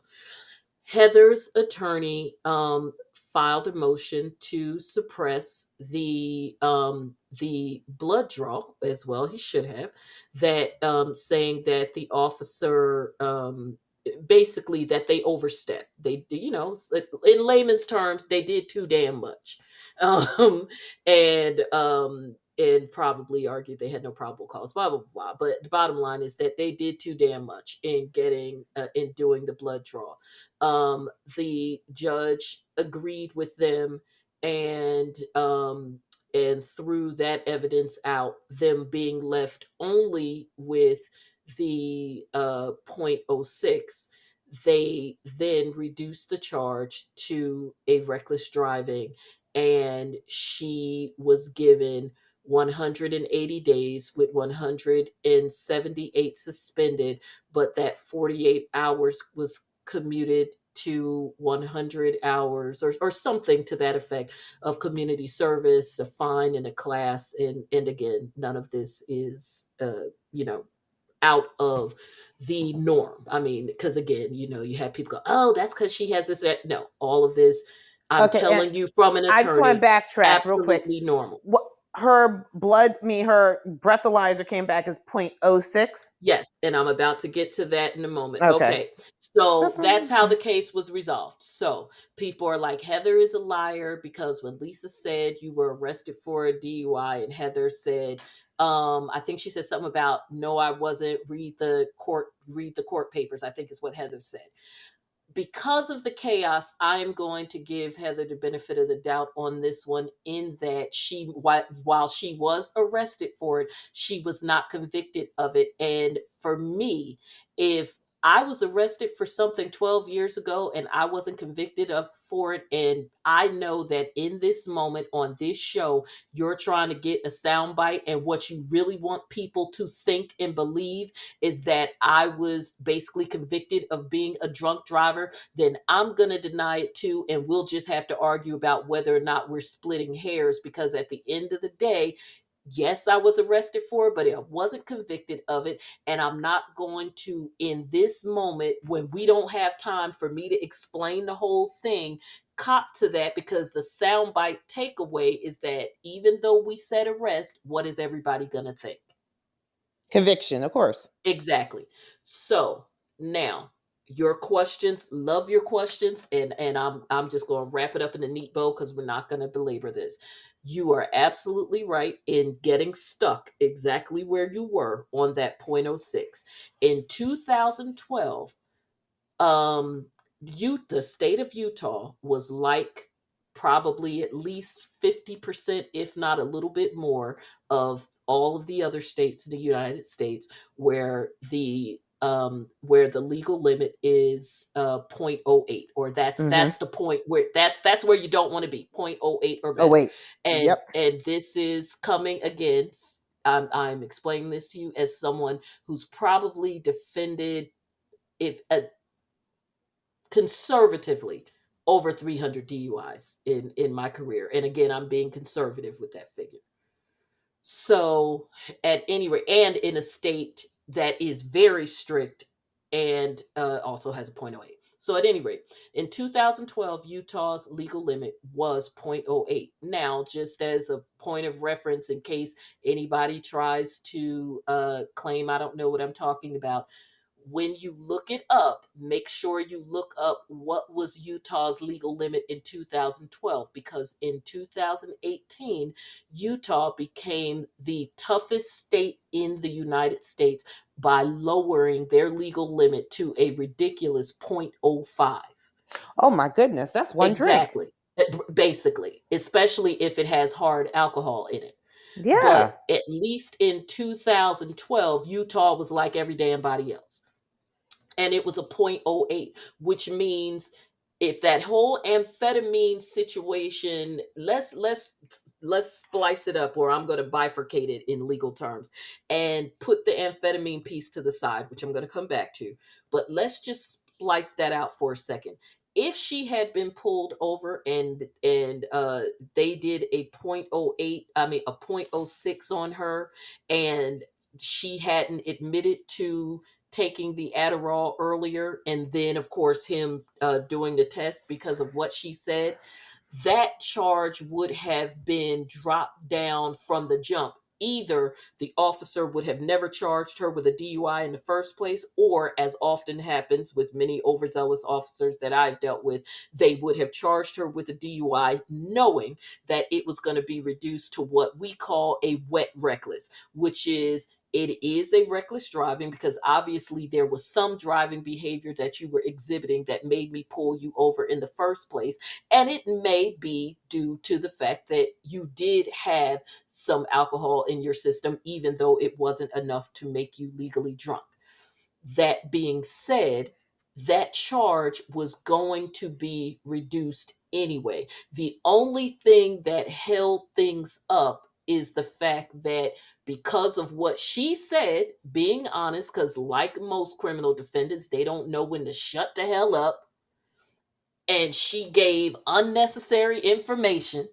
Heather's attorney filed a motion to suppress the blood draw as well. He should have, that saying that the officer, basically, that they overstepped. They, in layman's terms, they did too damn much, um, and probably argued they had no probable cause. Blah blah blah. But the bottom line is that they did too damn much in doing the blood draw. The judge agreed with them, and threw that evidence out, them being left only with the .06. They then reduced the charge to a reckless driving, and she was given 180 days with 178 suspended, but that 48 hours was commuted to 100 hours, or something to that effect, of community service, a fine, and a class. And again, none of this is you know out of the norm. I mean, because again, you have people go, oh, that's because she has this, that. No, all of this, I'm Okay, and telling you from an I just want to attorney, backtrack real quick. absolutely normal. What her blood, her breathalyzer came back as .06. Yes, and I'm about to get to that in a moment. Okay. Okay, so that's how the case was resolved. So people are like, Heather is a liar, because when Lisa said you were arrested for a DUI, and Heather said, I think she said something about, no, I wasn't. Read the court papers, I think is what Heather said. Because of the chaos, I am going to give Heather the benefit of the doubt on this one, in that while she was arrested for it, she was not convicted of it. And for me, if I was arrested for something 12 years ago and I wasn't convicted of for it, and I know that in this moment on this show, you're trying to get a soundbite, and what you really want people to think and believe is that I was basically convicted of being a drunk driver, then I'm going to deny it too. And we'll just have to argue about whether or not we're splitting hairs, because at the end of the day, yes, I was arrested for it, but I wasn't convicted of it. And I'm not going to, in this moment, when we don't have time for me to explain the whole thing, cop to that, because the soundbite takeaway is that even though we said arrest, what is everybody going to think? Conviction, of course. Exactly. So now, your questions, love your questions, and I'm just going to wrap it up in a neat bow, because we're not going to belabor this. You are absolutely right in getting stuck exactly where you were on that point oh 0.06. In 2012, um the state of Utah was like probably at least 50%, if not a little bit more, of all of the other states in the United States where the legal limit is point oh 0.08, or Mm-hmm. that's the point where that's where you don't want to be, point oh 0.08 or Oh, better. wait. and Yep. and this is coming against, I'm explaining this to you as someone who's probably defended, if conservatively, over 300 DUIs in my career. And again, I'm being conservative with that figure. So, at any rate, and in a state that is very strict and also has a point oh 0.08. So, at any rate, in 2012, Utah's legal limit was point oh 0.08. Now, just as a point of reference, in case anybody tries to claim I don't know what I'm talking about, when you look it up, make sure you look up what was Utah's legal limit in 2012, because in 2018, Utah became the toughest state in the United States by lowering their legal limit to a ridiculous point oh 0.05. Oh my goodness, that's one drink. Exactly. Basically, especially if it has hard alcohol in it. Yeah. But at least in 2012, Utah was like every damn body else, and it was a point oh 0.08, which means if that whole amphetamine situation, let's splice it up, or I'm going to bifurcate it in legal terms and put the amphetamine piece to the side, which I'm going to come back to, but let's just splice that out for a second. If she had been pulled over and they did a point oh 0.08, I mean a point oh 0.06 on her, and she hadn't admitted to taking the Adderall earlier, and then of course him doing the test because of what she said, that charge would have been dropped down from the jump. Either the officer would have never charged her with a DUI in the first place, or, as often happens with many overzealous officers that I've dealt with, they would have charged her with a DUI knowing that it was going to be reduced to what we call a wet reckless, which is, it is a reckless driving because obviously there was some driving behavior that you were exhibiting that made me pull you over in the first place. And it may be due to the fact that you did have some alcohol in your system, even though it wasn't enough to make you legally drunk. That being said, that charge was going to be reduced anyway. The only thing that held things up is the fact that, because of what she said, being honest, because like most criminal defendants, they don't know when to shut the hell up, and she gave unnecessary information.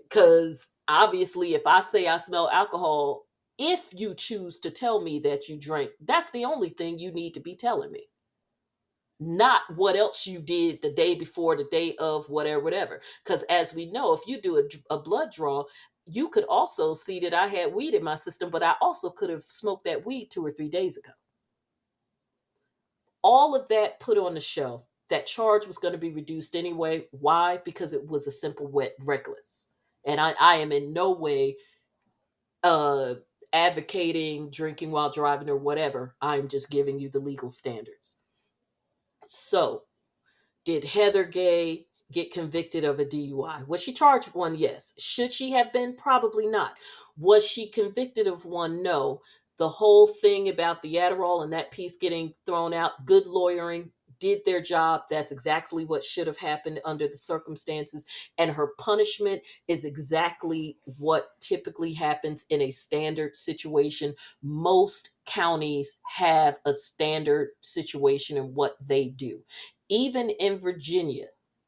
Because obviously, if I say I smell alcohol, if you choose to tell me that you drink, that's the only thing you need to be telling me, not what else you did the day before, the day of, whatever, whatever. Because as we know, if you do a blood draw, you could also see that I had weed in my system, but I also could have smoked that weed 2 or 3 days ago. All of that put on the shelf. That charge was going to be reduced anyway. Why? Because it was a simple wet reckless. And I am in no way uh advocating drinking while driving or whatever. I'm just giving you the legal standards. So, did Heather Gay get convicted of a DUI? Was she charged with one? Yes. Should she have been? Probably not. Was she convicted of one? No. The whole thing about the Adderall and that piece getting thrown out, good lawyering, did their job. That's exactly what should have happened under the circumstances. And her punishment is exactly what typically happens in a standard situation. Most counties have a standard situation in what they do. Even in Virginia,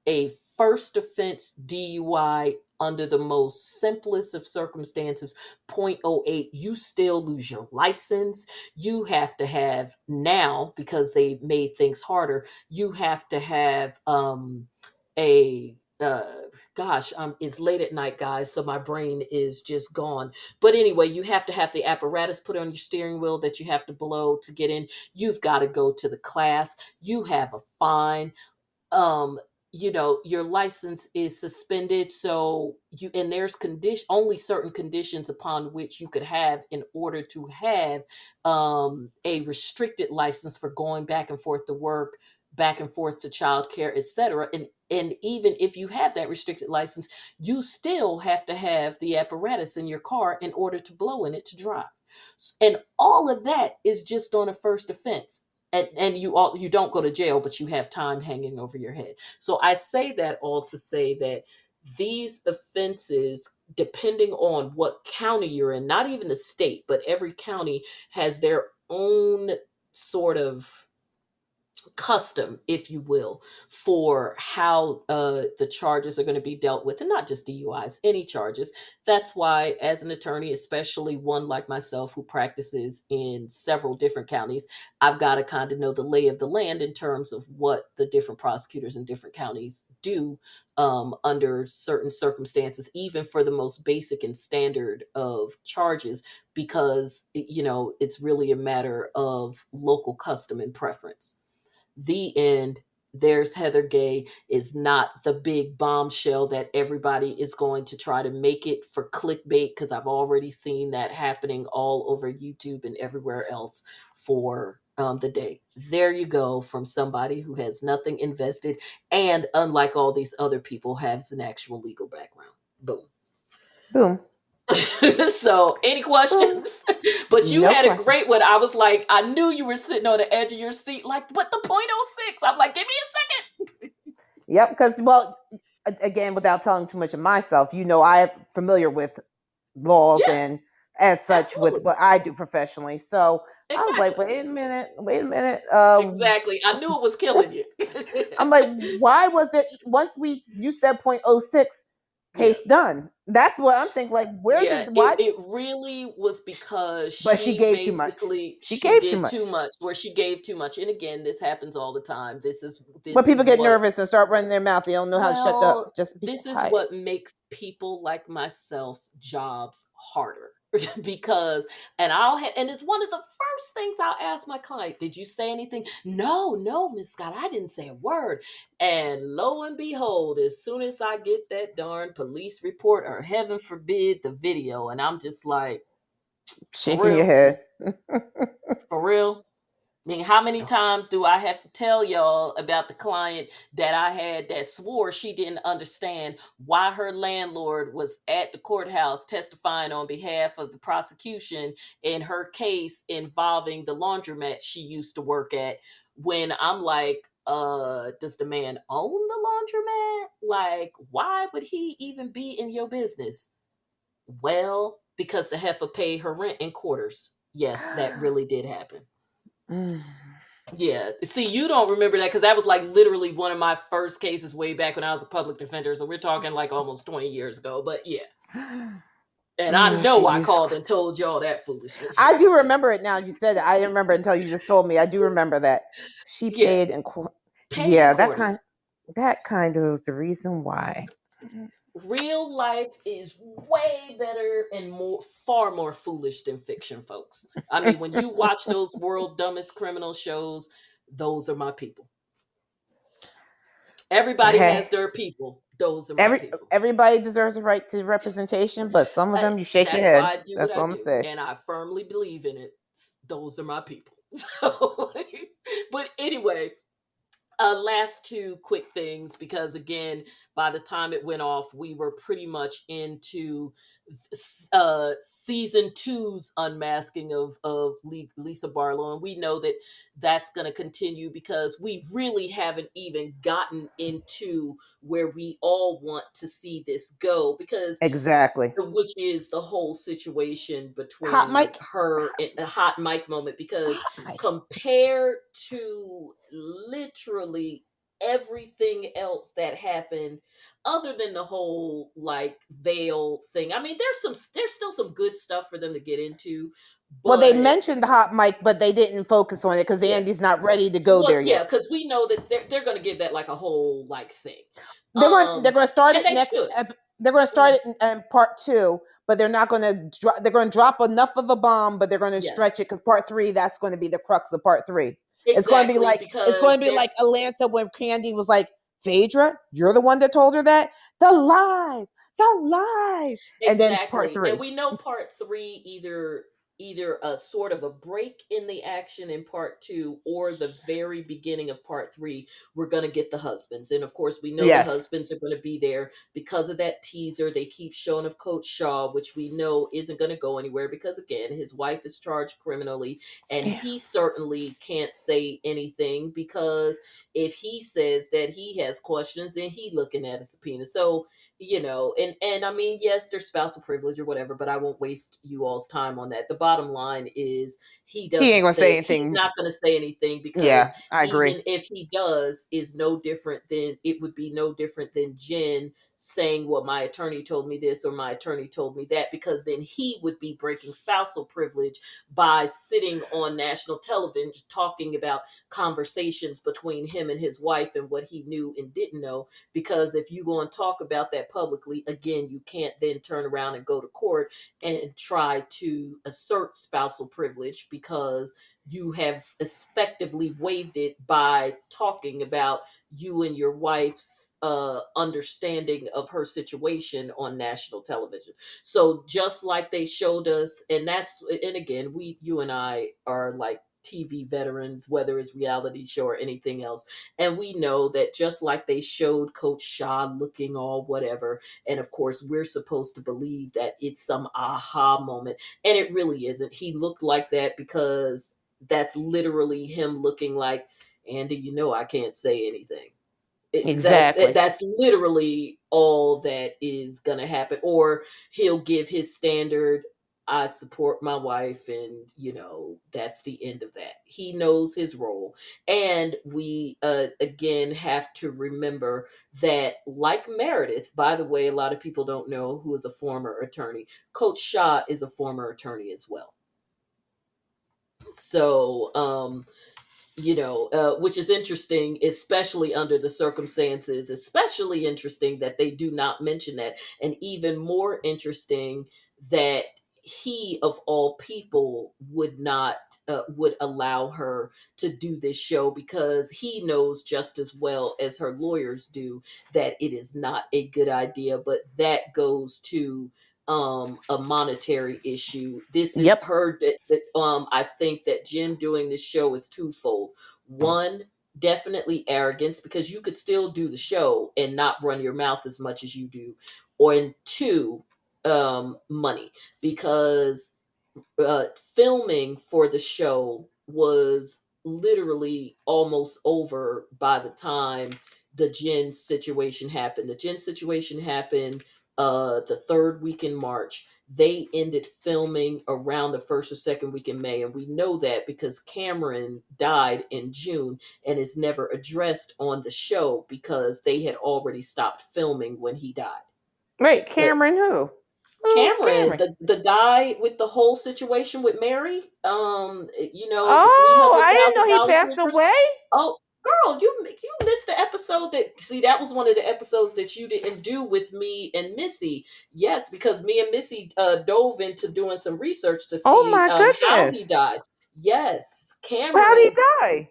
a first offense DUI under the most simplest of circumstances, point oh 0.08, you still lose your license. You have to have, now, because they made things harder, you have to have a gosh, it's late at night, guys, so my brain is just gone. But anyway, you have to have the apparatus put on your steering wheel that you have to blow to get in. You've got to go to the class. You have a fine. your license is suspended, so and there's condition only certain conditions upon which you could have in order to have a restricted license for going back and forth to work, back and forth to childcare, etc. And even if you have that restricted license, you still have to have the apparatus in your car in order to blow in it to drive. And all of that is just on a first offense. And you don't go to jail, but you have time hanging over your head. So I say that all to say that these offenses, depending on what county you're in, not even the state, but every county has their own sort of custom, if you will, for how the charges are going to be dealt with, and not just DUIs, any charges. That's why, as an attorney, especially one like myself who practices in several different counties, I've got to kind of know the lay of the land in terms of what the different prosecutors in different counties do under certain circumstances, even for the most basic and standard of charges, because it's really a matter of local custom and preference. The end. There's Heather Gay is not the big bombshell that everybody is going to try to make it for clickbait, because I've already seen that happening all over YouTube and everywhere else for the day. There you go, from somebody who has nothing invested and, unlike all these other people, has an actual legal background. Boom. Boom. So, any Boom. questions? But you No had a question. great one. I was like, I knew you were sitting on the edge of your seat, like, what the point oh six? I'm like, give me a second. Yep. Because, well, again, without telling too much of myself, I'm familiar with laws Yeah, and as such with absolutely. what I do professionally. So I was like, Exactly. wait a minute. Exactly. I knew it was killing you. I'm like, why was there once you said .06 Yeah. case done? That's what I'm thinking. Like, where Yeah, did it, why? it really was because But she she gave too much. basically She she gave too did too much. much, where she gave too much. And again, this happens all the time. When This people is get what nervous and start running their mouth, they don't know how to shut up. Well, Just be this is quiet. what makes people like myself's jobs harder. Because and it's one of the first things I'll ask my client, did you say anything? No, no, Miss Scott, I didn't say a word. And lo and behold, as soon as I get that darn police report, or heaven forbid the video, and I'm just like, for Shaking your real, head. for real. I mean, how many times do I have to tell y'all about the client that I had that swore she didn't understand why her landlord was at the courthouse testifying on behalf of the prosecution in her case involving the laundromat she used to work at? When I'm like, does the man own the laundromat? Like, why would he even be in your business? Well, because the heifer paid her rent in quarters. Yes, that really did happen. Mm. Yeah. See, you don't remember that because that was like literally one of my first cases way back when I was a public defender. So we're talking like almost 20 years ago. But yeah. And I Oh, know I Jesus. called and told y'all that foolishness. I do remember it now. You said it. I didn't remember until you just told me. I do remember that she Yeah. paid and Paid in yeah, that kind quarters. that kind of the reason why. Real life is way better and far more foolish than fiction, folks. I mean, when you watch those world dumbest criminal shows, those are my people. Everybody Hey, has their people. Those are my people. everybody deserves a right to representation, but some of I, them you shake your that's why head. I do what That's I all I'm gonna do, say. and I firmly believe in it. Those are my people. So, but anyway, last two quick things, because again, by the time it went off, we were pretty much into season two's unmasking of Lisa Barlow, and we know that that's going to continue because we really haven't even gotten into where we all want to see this go, because Exactly. which is the whole situation Hot between mic. her and the hot mic moment, because Hot mic. compared to literally everything else that happened, other than the whole like veil thing, I mean, there's still some good stuff for them to get into, Well, they but mentioned the hot mic, but they didn't focus on it because yeah. Andy's not ready to go Well, there yeah, yet. because we know that they're going to give that like a whole like thing, They're going to start and it they next. should. They're going to start Mm, it in part 2, but they're not going to. They're going to drop enough of a bomb, but they're going to yes, stretch it because part 3. That's going to be the crux of part 3. It's going to be exactly, like it's going because to be they're like Atlanta when Candy was like, Phaedra, you're the one that told her that? The lies, the lies. And then part Exactly. And three. we know part three either a sort of a break in the action in part two or the very beginning of part three, we're gonna get the husbands. And of course we know the Yes. husbands are gonna be there because of that teaser. They keep showing of Coach Shah, which we know isn't gonna go anywhere because again, his wife is charged criminally and Yeah. he certainly can't say anything because if he says that he has questions, then he looking at a subpoena. So and I mean, yes, there's spousal privilege or whatever, but I won't waste you all's time on that. The bottom line is He ain't gonna say he's anything. not going to say anything because Yeah, I agree. even if he does is no different than it would be no different than Jen saying, well, my attorney told me this or my attorney told me that, because then he would be breaking spousal privilege by sitting on national television talking about conversations between him and his wife and what he knew and didn't know. Because if you go and talk about that publicly, again, you can't then turn around and go to court and try to assert spousal privilege because you have effectively waived it by talking about you and your wife's understanding of her situation on national television. So just like they showed us, and again, you and I are like TV veterans, whether it's reality show or anything else. And we know that just like they showed Coach Shah looking all whatever, and of course, we're supposed to believe that it's some aha moment. And it really isn't. He looked like that because that's literally him looking like, Andy, I can't say anything. Exactly. That's literally all that is gonna happen. Or he'll give his standard, I support my wife, and that's the end of that. He knows his role. And we again have to remember that, like Meredith, by the way, a lot of people don't know, who is a former attorney, Coach Shah is a former attorney as well. So which is interesting, especially under the circumstances, especially interesting that they do not mention that. And even more interesting that he, of all people, would allow her to do this show, because he knows just as well as her lawyers do that it is not a good idea. But that goes to a monetary issue. This is Yep. her I think that Jen doing this show is twofold. One, definitely arrogance, because you could still do the show and not run your mouth as much as you do. Or and two, money, because filming for the show was literally almost over by the time the Jen situation happened. The Jen situation happened the third week in March. They ended filming around the first or second week in May. And we know that because Cameron died in June and is never addressed on the show because they had already stopped filming when he died. Wait, The Cameron who? Who's Cameron, Cameron? the guy with the whole situation with Mary, the three Oh, hundred I didn't thousand know he dollars passed interest. away. Oh, girl, you missed the episode that. See, that was one of the episodes that you didn't do with me and Missy. Yes, because me and Missy dove into doing some research to Oh see my how goodness. he died. Yes, Well, how did Cameron, he die?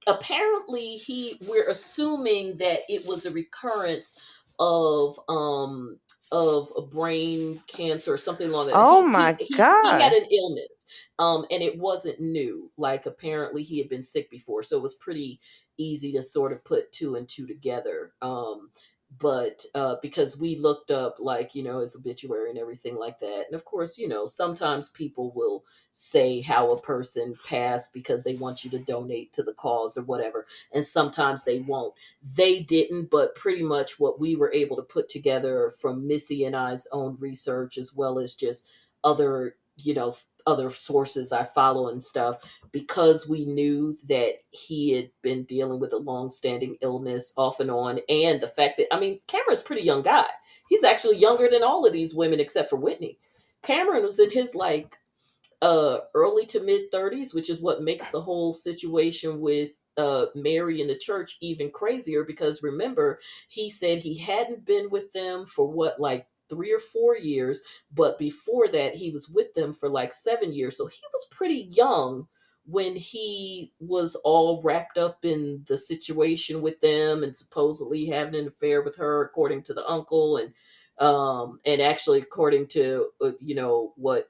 apparently we're assuming that it was a recurrence of a brain cancer or something along that. Oh He my he had God. an illness, and it wasn't new. Like, apparently he had been sick before, so it was pretty easy to sort of put two and two together. But because we looked up, like, his obituary and everything like that. And of course, sometimes people will say how a person passed because they want you to donate to the cause or whatever, and sometimes they won't. They didn't, but pretty much what we were able to put together from Missy and I's own research, as well as just other other sources I follow and stuff, because we knew that he had been dealing with a long-standing illness off and on. And the fact that, I mean, Cameron's a pretty young guy. He's actually younger than all of these women except for Whitney. Cameron was in his like early to mid 30s, which is what makes the whole situation with Mary and the church even crazier, because remember, he said he hadn't been with them for what, like 3 or 4 years, but before that he was with them for like 7 years. So he was pretty young when he was all wrapped up in the situation with them and supposedly having an affair with her, according to the uncle, and actually according to what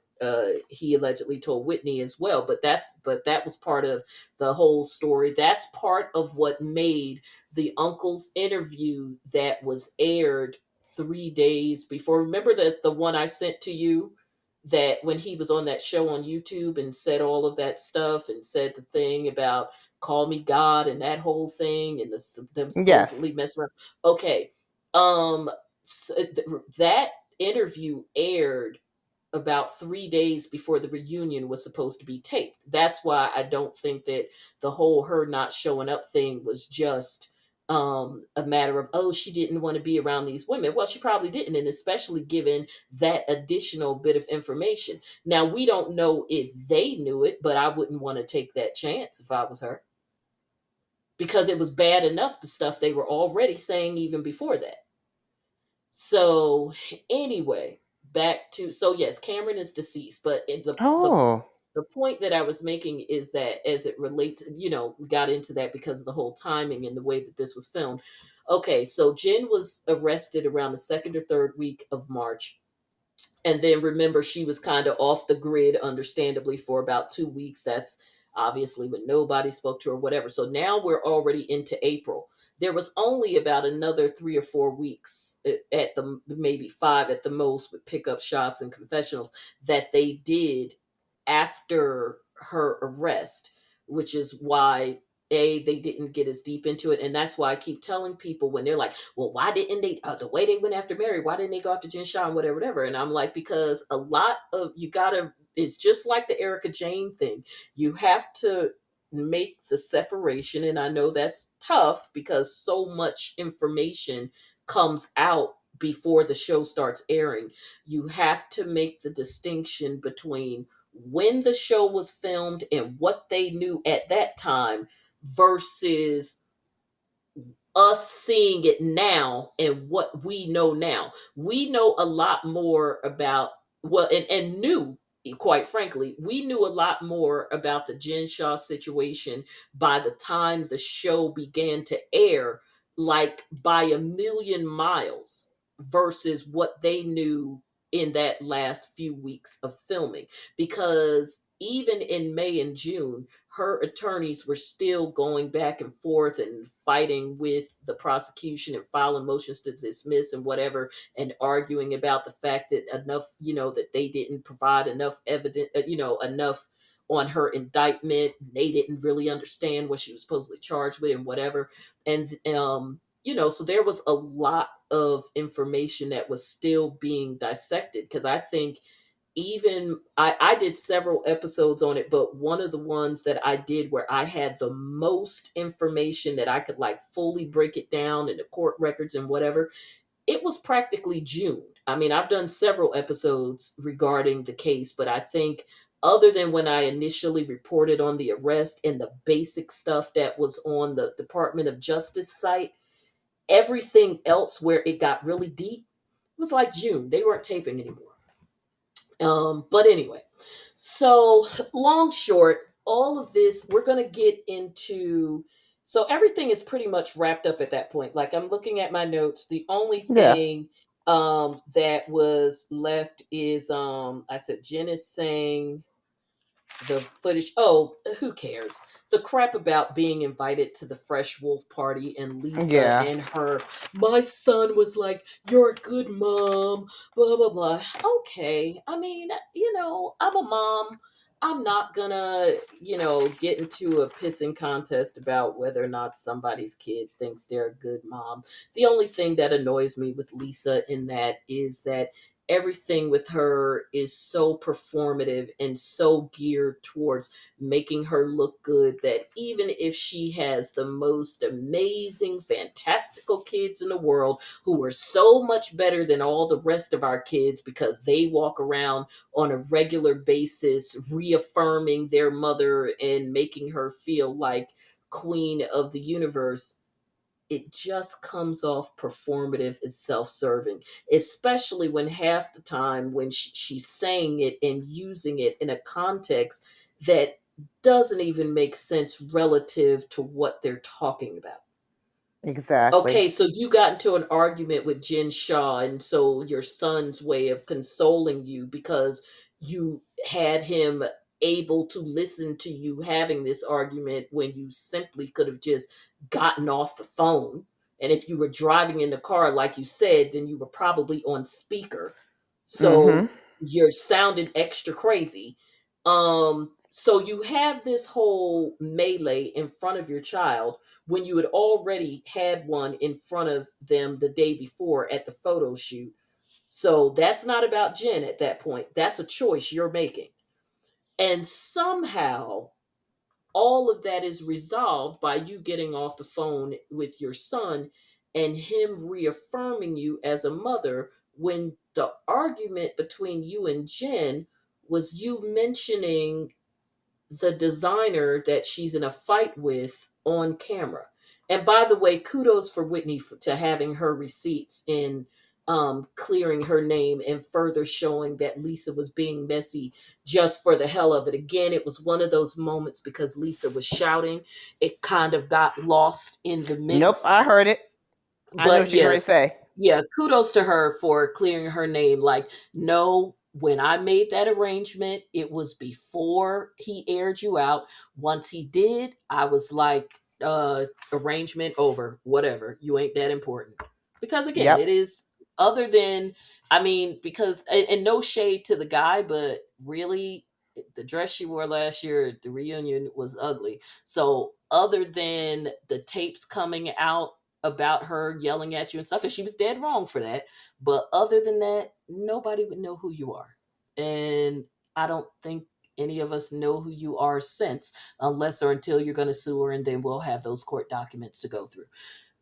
he allegedly told Whitney as well. But that was part of the whole story. That's part of what made the uncle's interview that was aired 3 days before. Remember that the one I sent to you, that when he was on that show on YouTube and said all of that stuff and said the thing about call me God and that whole thing and them Yes. supposedly messing around. Okay. Um, that interview aired about 3 days before the reunion was supposed to be taped. That's why I don't think that the whole her not showing up thing was just a matter of, oh, she didn't want to be around these women. Well, she probably didn't, and especially given that additional bit of information. Now, we don't know if they knew it, but I wouldn't want to take that chance if I was her, because it was bad enough, the stuff they were already saying even before that. So anyway, back to, so yes, Cameron is deceased, but Oh. the point that I was making is that as it relates, we got into that because of the whole timing and the way that this was filmed. Okay, so Jen was arrested around the second or third week of March. And then remember, she was kind of off the grid, understandably, for about 2 weeks. That's obviously when nobody spoke to her, whatever. So now we're already into April. There was only about another 3 or 4 weeks, at the maybe five at the most, with pickup shots and confessionals that they did after her arrest, which is why they didn't get as deep into it. And that's why I keep telling people when they're like, well, why didn't they, the way they went after Mary, why didn't they go after Jen Shah and whatever, whatever. And I'm like, because a lot of, you gotta, it's just like the Erica Jane thing. You have to make the separation. And I know that's tough because so much information comes out before the show starts airing. You have to make the distinction between when the show was filmed and what they knew at that time versus us seeing it now and what we know now. We know a lot more about, well, and knew, quite frankly, we knew a lot more about the Jen Shah situation by the time the show began to air, like by a million miles, versus what they knew in that last few weeks of filming. Because even in May and June, her attorneys were still going back and forth and fighting with the prosecution and filing motions to dismiss and whatever, and arguing about the fact that enough, that they didn't provide enough evidence, enough on her indictment. They didn't really understand what she was supposedly charged with and whatever. And, so there was a lot of information that was still being dissected, because I think even I did several episodes on it, but one of the ones that I did where I had the most information that I could like fully break it down in the court records and whatever, it was practically June. I mean, I've done several episodes regarding the case, but I think other than when I initially reported on the arrest and the basic stuff that was on the Department of Justice site, everything else where it got really deep was like June. They weren't taping anymore. But anyway, so long short, all of this we're gonna get into. So everything is pretty much wrapped up at that point. Like, I'm looking at my notes. The only Yeah. thing that was left is, I said Jen is saying the footage. Oh, who cares? The crap about being invited to the Fresh Wolf party and Lisa Yeah. and her. My son was like, "You're a good mom." Blah blah blah. Okay, I mean, I'm a mom. I'm not gonna, get into a pissing contest about whether or not somebody's kid thinks they're a good mom. The only thing that annoys me with Lisa in that is that everything with her is so performative and so geared towards making her look good, that even if she has the most amazing, fantastical kids in the world who are so much better than all the rest of our kids because they walk around on a regular basis reaffirming their mother and making her feel like queen of the universe, it just comes off performative and self-serving, especially when half the time when she's saying it and using it in a context that doesn't even make sense relative to what they're talking about. Exactly. Okay, so you got into an argument with Jen Shah, and so your son's way of consoling you because you had him able to listen to you having this argument when you simply could have just gotten off the phone. And if you were driving in the car, like you said, then you were probably on speaker. Mhm. So you're sounding extra crazy. So you have this whole melee in front of your child when you had already had one in front of them the day before at the photo shoot. So that's not about Jen at that point. That's a choice you're making. And somehow all of that is resolved by you getting off the phone with your son and him reaffirming you as a mother when the argument between you and Jen was you mentioning the designer that she's in a fight with on camera. And by the way, kudos for Whitney to having her receipts in clearing her name and further showing that Lisa was being messy just for the hell of it. Again, it was one of those moments because Lisa was shouting, it kind of got lost in the Nope, mix. I heard it. I know But what you're yeah, going to say. yeah, kudos to her for clearing her name. Like, no, when I made that arrangement, it was before he aired you out. Once he did, I was like, arrangement over, whatever. You ain't that important. Because again, it Yep. is other than, I mean, because, and no shade to the guy, but really, the dress she wore last year at the reunion was ugly. So, other than the tapes coming out about her yelling at you and stuff, and she was dead wrong for that. But other than that, nobody would know who you are. And I don't think any of us know who you are since, unless or until you're going to sue her, and then we'll have those court documents to go through.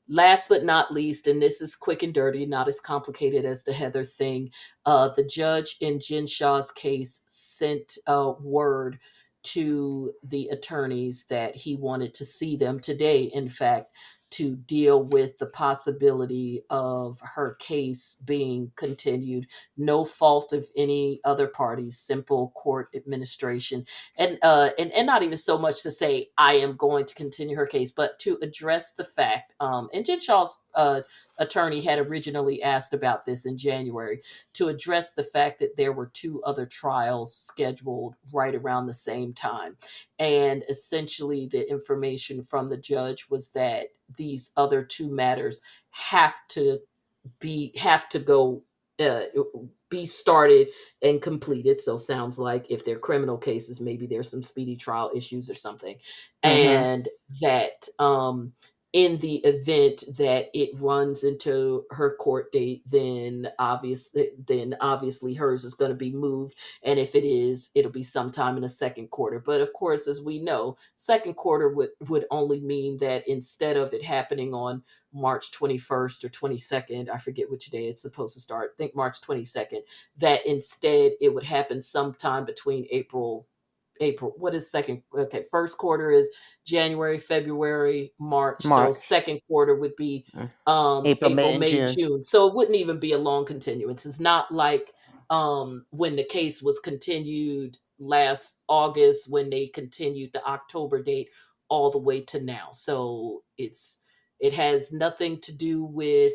Last but not least, and this is quick and dirty, not as complicated as the Heather thing, the judge in Jen Shah's case sent a word to the attorneys that he wanted to see them today, in fact, to deal with the possibility of her case being continued. No fault of any other parties, simple court administration, and not even so much to say I am going to continue her case, but to address the fact. And Jen Shaw's attorney had originally asked about this in January to address the fact that there were two other trials scheduled right around the same time, and essentially the information from the judge was that these other two matters have to have to go uh, be started and completed. So sounds like if they're criminal cases, maybe there's some speedy trial issues or something, Mhm. and that in the event that it runs into her court date, then obviously hers is going to be moved, and if it is, it'll be sometime in the second quarter. But of course, as we know, second quarter would only mean that instead of it happening on March 21st or 22nd, I forget which day it's supposed to start, I think March 22nd, that instead it would happen sometime between what is second? Okay, first quarter is January, February, March. So March. second quarter would be Mm. April, April, May, and May, June. June. So it wouldn't even be a long continuance. It's not like when the case was continued last August when they continued the October date all the way to now. So it has nothing to do with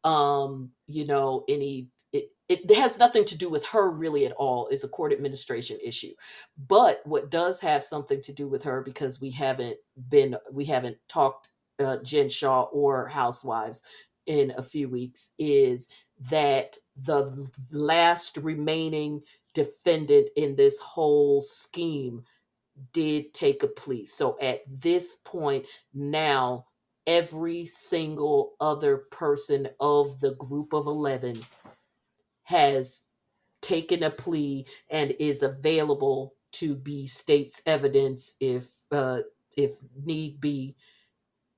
any it has nothing to do with her really at all. Is a court administration issue. But what does have something to do with her, because we haven't talked Jen Shah or Housewives in a few weeks, is that the last remaining defendant in this whole scheme did take a plea. So at this point now, every single other person of the group of 11 has taken a plea and is available to be state's evidence if need be,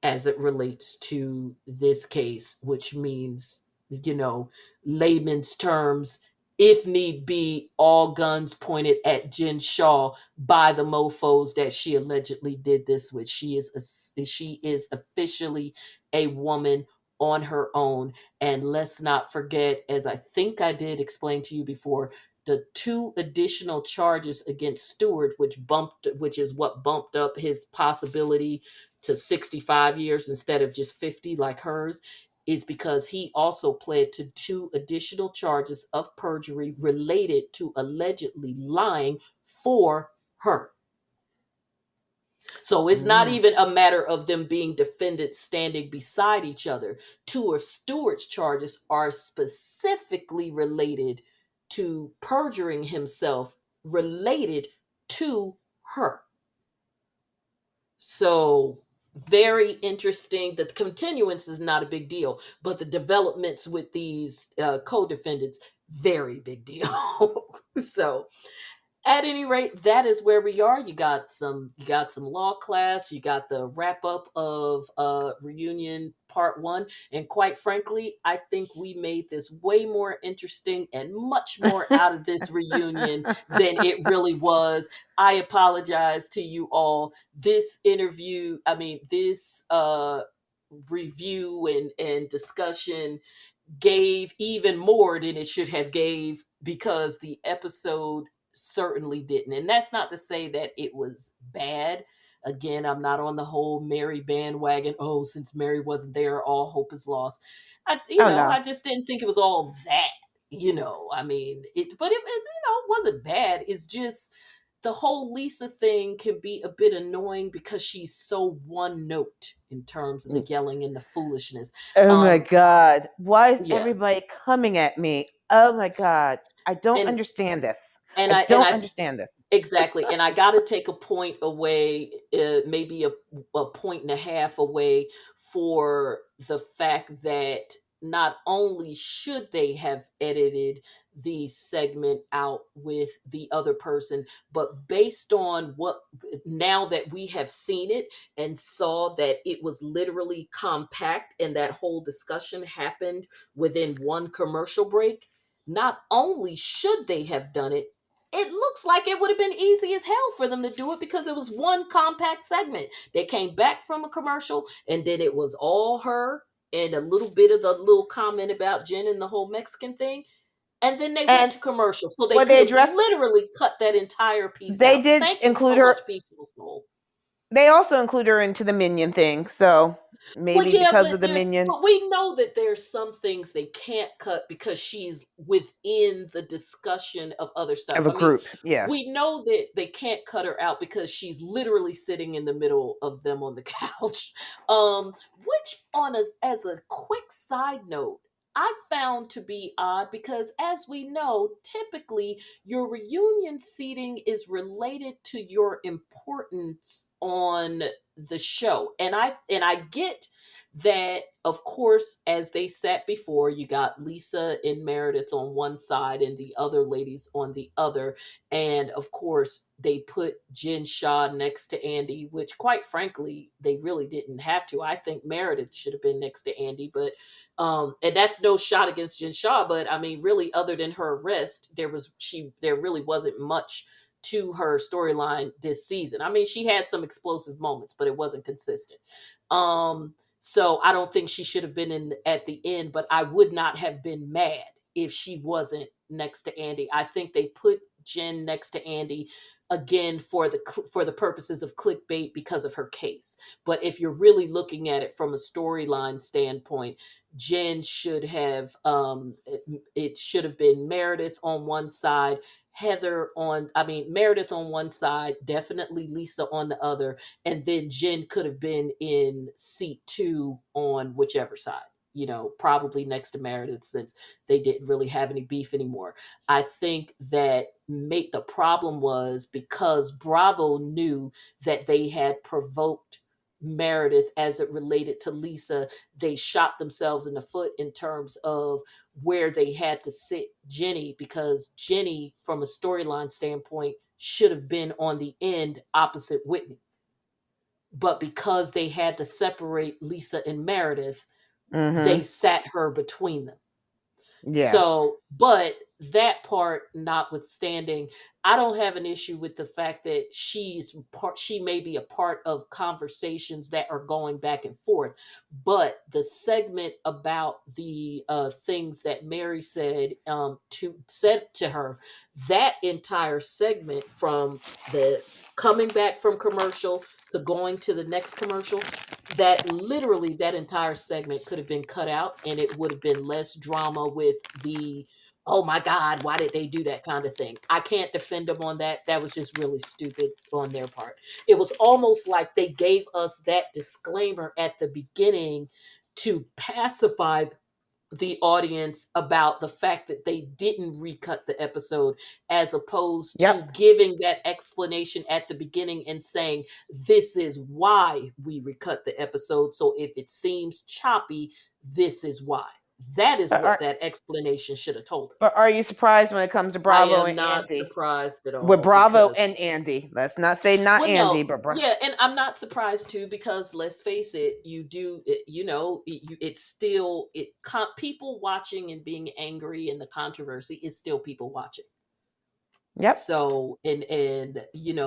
as it relates to this case, which means, you know, layman's terms, if need be, all guns pointed at Jen Shah by the mofos that she allegedly did this with. She is officially a woman on her own. And let's not forget, as I think I did explain to you before, the two additional charges against Stewart, which is what bumped up his possibility to 65 years instead of just 50 like hers, is because he also pled to two additional charges of perjury related to allegedly lying for her. So it's not Mm. even a matter of them being defendants standing beside each other. Two of Stewart's charges are specifically related to perjuring himself related to her. So very interesting. The continuance is not a big deal, but the developments with these co-defendants, very big deal. So at any rate, that is where we are. You got some law class, you got the wrap up of reunion part 1, and quite frankly, I think we made this way more interesting and much more out of this reunion than it really was. I apologize to you all. This interview, I mean this review and discussion gave even more than it should have gave, because the episode certainly didn't. And that's not to say that it was bad. Again, I'm not on the whole Mary bandwagon. Oh, since Mary wasn't there, all hope is lost. Oh no. I just didn't think it was all that. I mean, it wasn't bad. It's just the whole Lisa thing can be a bit annoying because she's so one note in terms of the yelling and the foolishness. Oh my Um, God. Why is yeah, everybody coming at me? Oh my God. I don't and understand this. and I I and don't I understand this. exactly, and I got to take a point away, maybe a point and a half away, for the fact that not only should they have edited the segment out with the other person, but based on what, now that we have seen it and saw that it was literally compact and that whole discussion happened within one commercial break, not only should they have done it, it looks like it would have been easy as hell for them to do it, because it was one compact segment. They came back from a commercial, and then it was all her and a little bit of the little comment about Jen and the whole Mexican thing. And then they went And to commercial. So they when could they have addressed, literally cut that entire piece they out. did Thank you include so much, her. Peaceful Soul. They also include her into the minion thing. So Well, maybe yeah, because of the minion but we know that there's some things they can't cut because she's within the discussion of other of stuff. a I mean, group. Yeah. we know that they can't cut her out because she's literally sitting in the middle of them on the couch. Which on us as a quick side note, I found to be odd because, as we know, typically your reunion seating is related to your importance on the show. And I get that, of course, as they sat before, you got Lisa and Meredith on one side and the other ladies on the other. And of course, they put Jen Shah next to Andy, which quite frankly, they really didn't have to. I think Meredith should have been next to Andy, but and that's no shot against Jen Shah, but I mean, really, other than her arrest, there really wasn't much to her storyline this season. I mean, she had some explosive moments, but it wasn't consistent. So I don't think she should have been in at the end, but I would not have been mad if she wasn't next to Andy. I think they put Jen next to Andy again for the purposes of clickbait because of her case. But if you're really looking at it from a storyline standpoint, Jen should have it should have been Meredith on one side, Meredith on one side, definitely Lisa on the other, and then Jen could have been in seat 2 on whichever side. Probably next to Meredith, since they didn't really have any beef anymore. I think that the problem was because Bravo knew that they had provoked Meredith as it related to Lisa. They shot themselves in the foot in terms of where they had to sit Jenny, because Jenny, from a storyline standpoint, should have been on the end opposite Whitney. But because they had to separate Lisa and Meredith, they Mm-hmm. sat her between them. Yeah. So, but that part notwithstanding, I don't have an issue with the fact that she may be a part of conversations that are going back and forth. But the segment about the things that Mary said to her, that entire segment from the coming back from commercial to going to the next commercial, that literally that entire segment could have been cut out and it would have been less drama with the oh my God, why did they do that kind of thing? I can't defend them on that. That was just really stupid on their part. It was almost like they gave us that disclaimer at the beginning to pacify the audience about the fact that they didn't recut the episode, as opposed to Yep. giving that explanation at the beginning and saying, this is why we recut the episode. So if it seems choppy, this is why. That is But what are that explanation should have told but us. are you surprised when it comes to I Bravo am and not Andy? surprised at With all Bravo because, and Andy. Let's not say not well, no, Andy, but yeah, and I'm not surprised too because let's face it, it's still people watching and being angry, and the controversy is still people watching. yep. So and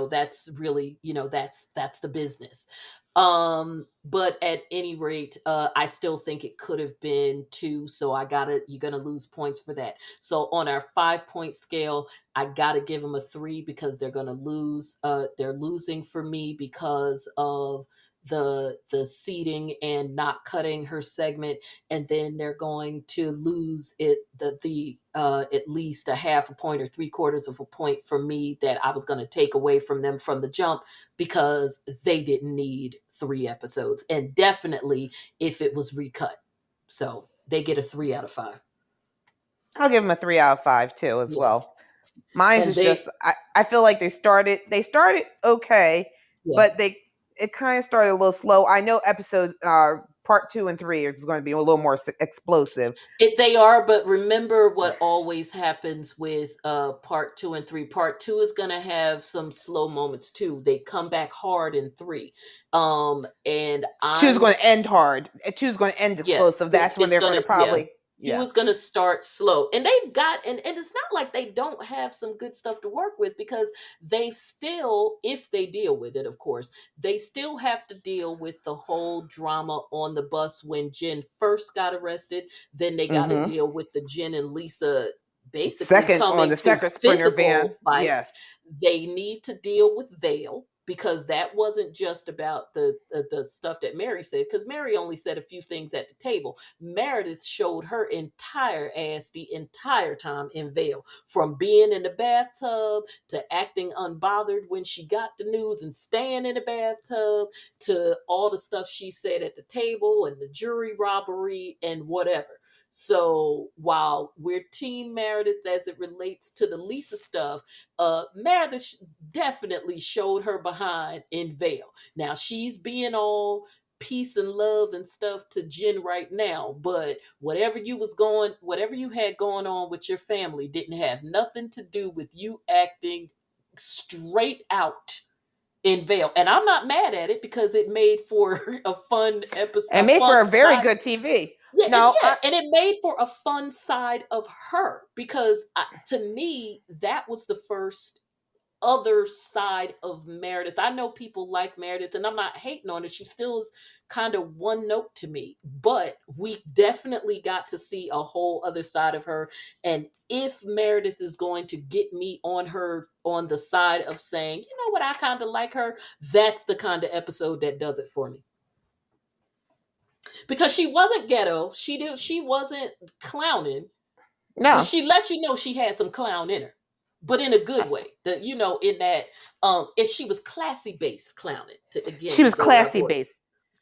that's really, that's the business. But at any rate, I still think it could have been two, so you're gonna lose points for that. So on our 5 point scale, I gotta give them a 3 because they're gonna lose. They're losing for me because of the seating and not cutting her segment, and then they're going to lose it the at least a half a point or 3/4 of a point from me that I was going to take away from them from the jump, because they didn't need 3 episodes, and definitely if it was recut. So they get a 3 out of 5. I'll give them a 3 out of 5 too as Yeah. well. Mine's And is just I feel like they started okay, yeah, but it kind of started a little slow. I know episodes part 2 and 3 is going to be a little more explosive. they are, but remember what always happens with part 2 and 3. Part 2 is gonna have some slow moments too. They come back hard in 3. And Two's I'm going to end hard. Two's going to end Yeah, explosive. That's when it's they're going gonna, to yeah. probably He yeah. was gonna start slow, and they've got, and it's not like they don't have some good stuff to work with, because they still, if they deal with it, of course, they still have to deal with the whole drama on the bus when Jen first got arrested. Then they got to Mm-hmm. deal with the Jen and Lisa basically Second on coming the to second Sprinter physical van. fight. Yes. They need to deal with Vale, because that wasn't just about the stuff that Mary said, because Mary only said a few things at the table. Meredith showed her entire ass the entire time in Vale, from being in the bathtub to acting unbothered when she got the news and staying in the bathtub, to all the stuff she said at the table and the jury robbery and whatever. So while we're team Meredith as it relates to the Lisa stuff, Meredith definitely showed her behind in Vale. Now she's being all peace and love and stuff to Jen right now, but whatever you had going on with your family didn't have nothing to do with you acting straight out in Vale. And I'm not mad at it, because it made for a fun episode, a And made for fun a very side. good TV. Yeah, No, and it made for a fun side of her, because to me that was the first other side of Meredith. I know people like Meredith, and I'm not hating on her. She still is kind of one note to me, but we definitely got to see a whole other side of her. And if Meredith is going to get me on the side of saying, you know what, I kind of like her, that's the kind of episode that does it for me, because she wasn't ghetto. She wasn't clowning, but no. she let you know she had some clown in her, but in a good way. In that, if she was classy based clowning, to again She to was go with our classy boy, based.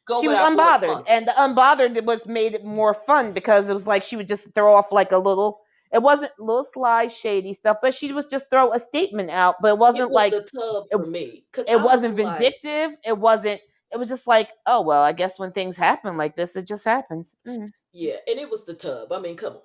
go She with was our boy unbothered, Funky. and the unbothered was made it more fun because it was like she would just throw off like a little. It wasn't little sly, shady stuff, but she was just throw a statement out. But it It wasn't was like the tub it. for me, because It I was wasn't like, vindictive. It wasn't. It was just like, oh well, I guess when things happen like this, it just happens. Mm. yeah, and it was the tub. I mean, come on.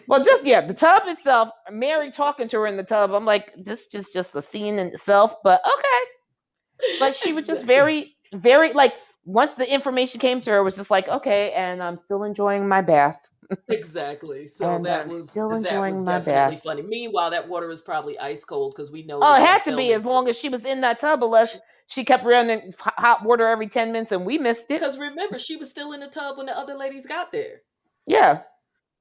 Well, just yeah, the tub itself. Mary talking to her in the tub. I'm like, this just a scene in itself. But okay, but she was just Exactly. very like once the information came to her, it was just like okay, and I'm still enjoying my bath. Exactly. So And that I'm was still that was enjoying my definitely bath. funny. Meanwhile, that water was probably ice cold because we know Oh, that it they're had to be filming. as long as she was in that tub, unless she kept running hot water every 10 minutes and we missed it. Because remember, she was still in the tub when the other ladies got there. Yeah.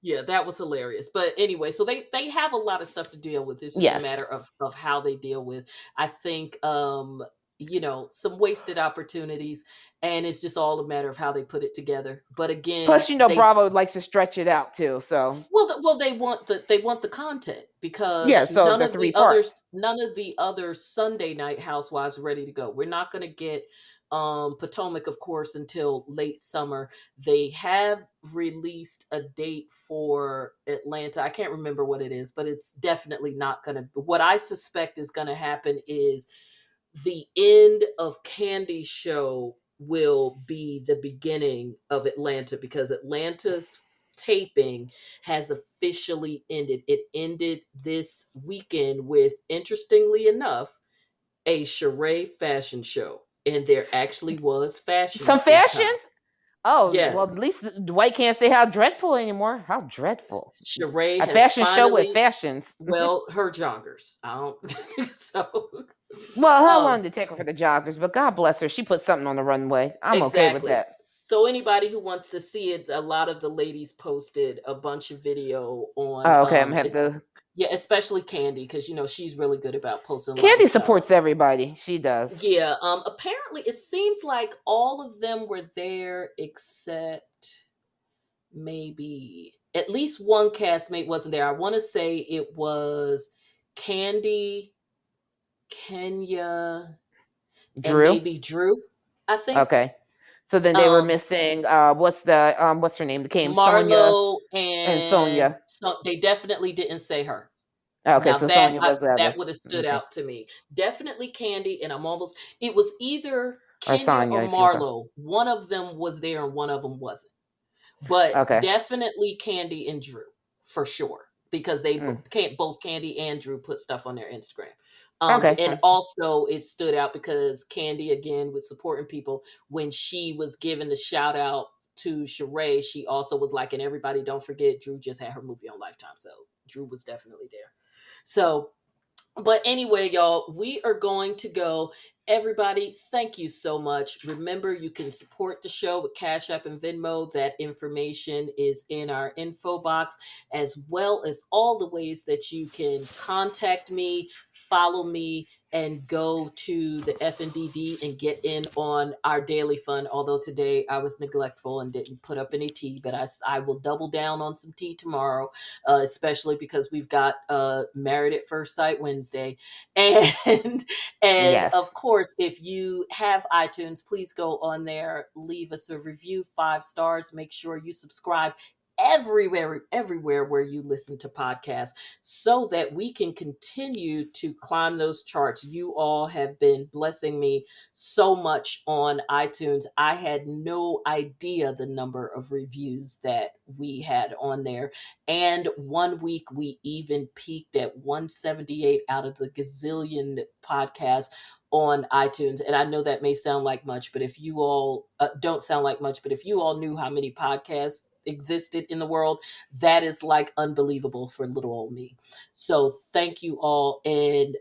Yeah, that was hilarious. But anyway, so they have a lot of stuff to deal with. It's just a Yes. matter of how they deal with. I think some wasted opportunities, and it's just all a matter of how they put it together. But again, Plus, Bravo likes to stretch it out too. So, they want the content yeah. because So the three parts. none of the other Sunday night housewives are ready to go. We're not going to get Potomac, of course, until late summer. They have released a date for Atlanta. I can't remember what it is, but it's definitely not going to. What I suspect is going to happen is the end of Candy's show will be the beginning of Atlanta because Atlanta's taping has officially ended. It ended this weekend with, interestingly enough, a charade fashion show. And there actually was Some fashions this time. fashions. Oh well, at Yes, least Dwight can't say how dreadful anymore. How dreadful! Charade A has fashion show with finally, fashions. well, her joggers. I don't, so, Well, how um, long did it take her for the joggers? But God bless her, she put something on the runway. I'm okay with exactly. that. So anybody who wants to see it, a lot of the ladies posted a bunch of video on Oh, okay, I'm gonna have to. yeah, especially Candy because she's really good about posting a lot of Candy stuff. supports everybody. She does. Yeah, apparently it seems like all of them were there except maybe at least one castmate wasn't there. I want to say it was Candy, Kenya, and Drew. maybe Drew, I think. Okay. So then they were Um missing. What's her name? The came Sonia Marlo and and Sonia. so they definitely didn't say her. Okay, Now so Sonia was the that other. would have stood Okay, out to me. Definitely Candy, and it was either or Kenya or Sonia. Okay. Marlo. One of them was there and one of them wasn't. But Okay. definitely Candy and Drew for sure because they Mm. can't both Candy and Drew put stuff on their Instagram. Okay. And also it stood out because Candy again was supporting people when she was giving the shout out to Sheree. She also was like, and everybody don't forget Drew just had her movie on Lifetime, so Drew was definitely there. So but anyway, y'all, we are going to go. Everybody, thank you so much. Remember, you can support the show with Cash App and Venmo. That information is in our info box, as well as all the ways that you can contact me, follow me, and go to the FNDD and get in on our daily fun. Although today I was neglectful and didn't put up any tea, but I will double down on some tea tomorrow, especially because we've got Married at First Sight Wednesday, and and Yes. of course, if you have iTunes, please go on there, leave us a review, 5 stars. Make sure you subscribe everywhere where you listen to podcasts so that we can continue to climb those charts. You all have been blessing me so much on iTunes. I had no idea the number of reviews that we had on there, and one week we even peaked at 178 out of the gazillion podcasts on iTunes. And I know that may sound like much, but if you all don't sound like much, but if you all knew how many podcasts existed in the world, that is like unbelievable for little old me. So thank you all, and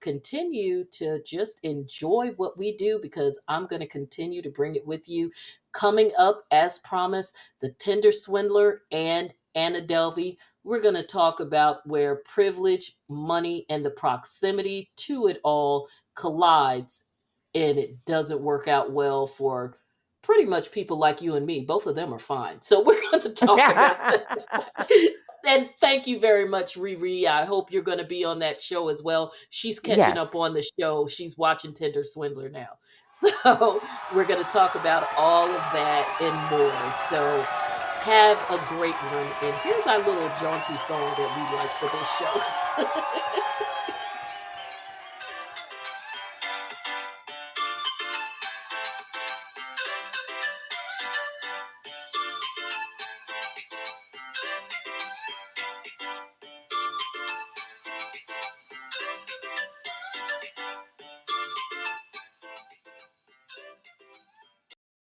continue to just enjoy what we do because I'm going to continue to bring it with you. Coming up, as promised, the Tinder Swindler and Anna Delvey. We're going to talk about where privilege, money, and the proximity to it all collides, and it doesn't work out well for pretty much people like you and me. Both of them are fine. So we're going to talk about that. And thank you very much, Riri. I hope you're going to be on that show as well. She's catching Yes. up on the show. She's watching Tinder Swindler now. So we're going to talk about all of that and more. So have a great one. And here's our little jaunty song that we like for this show.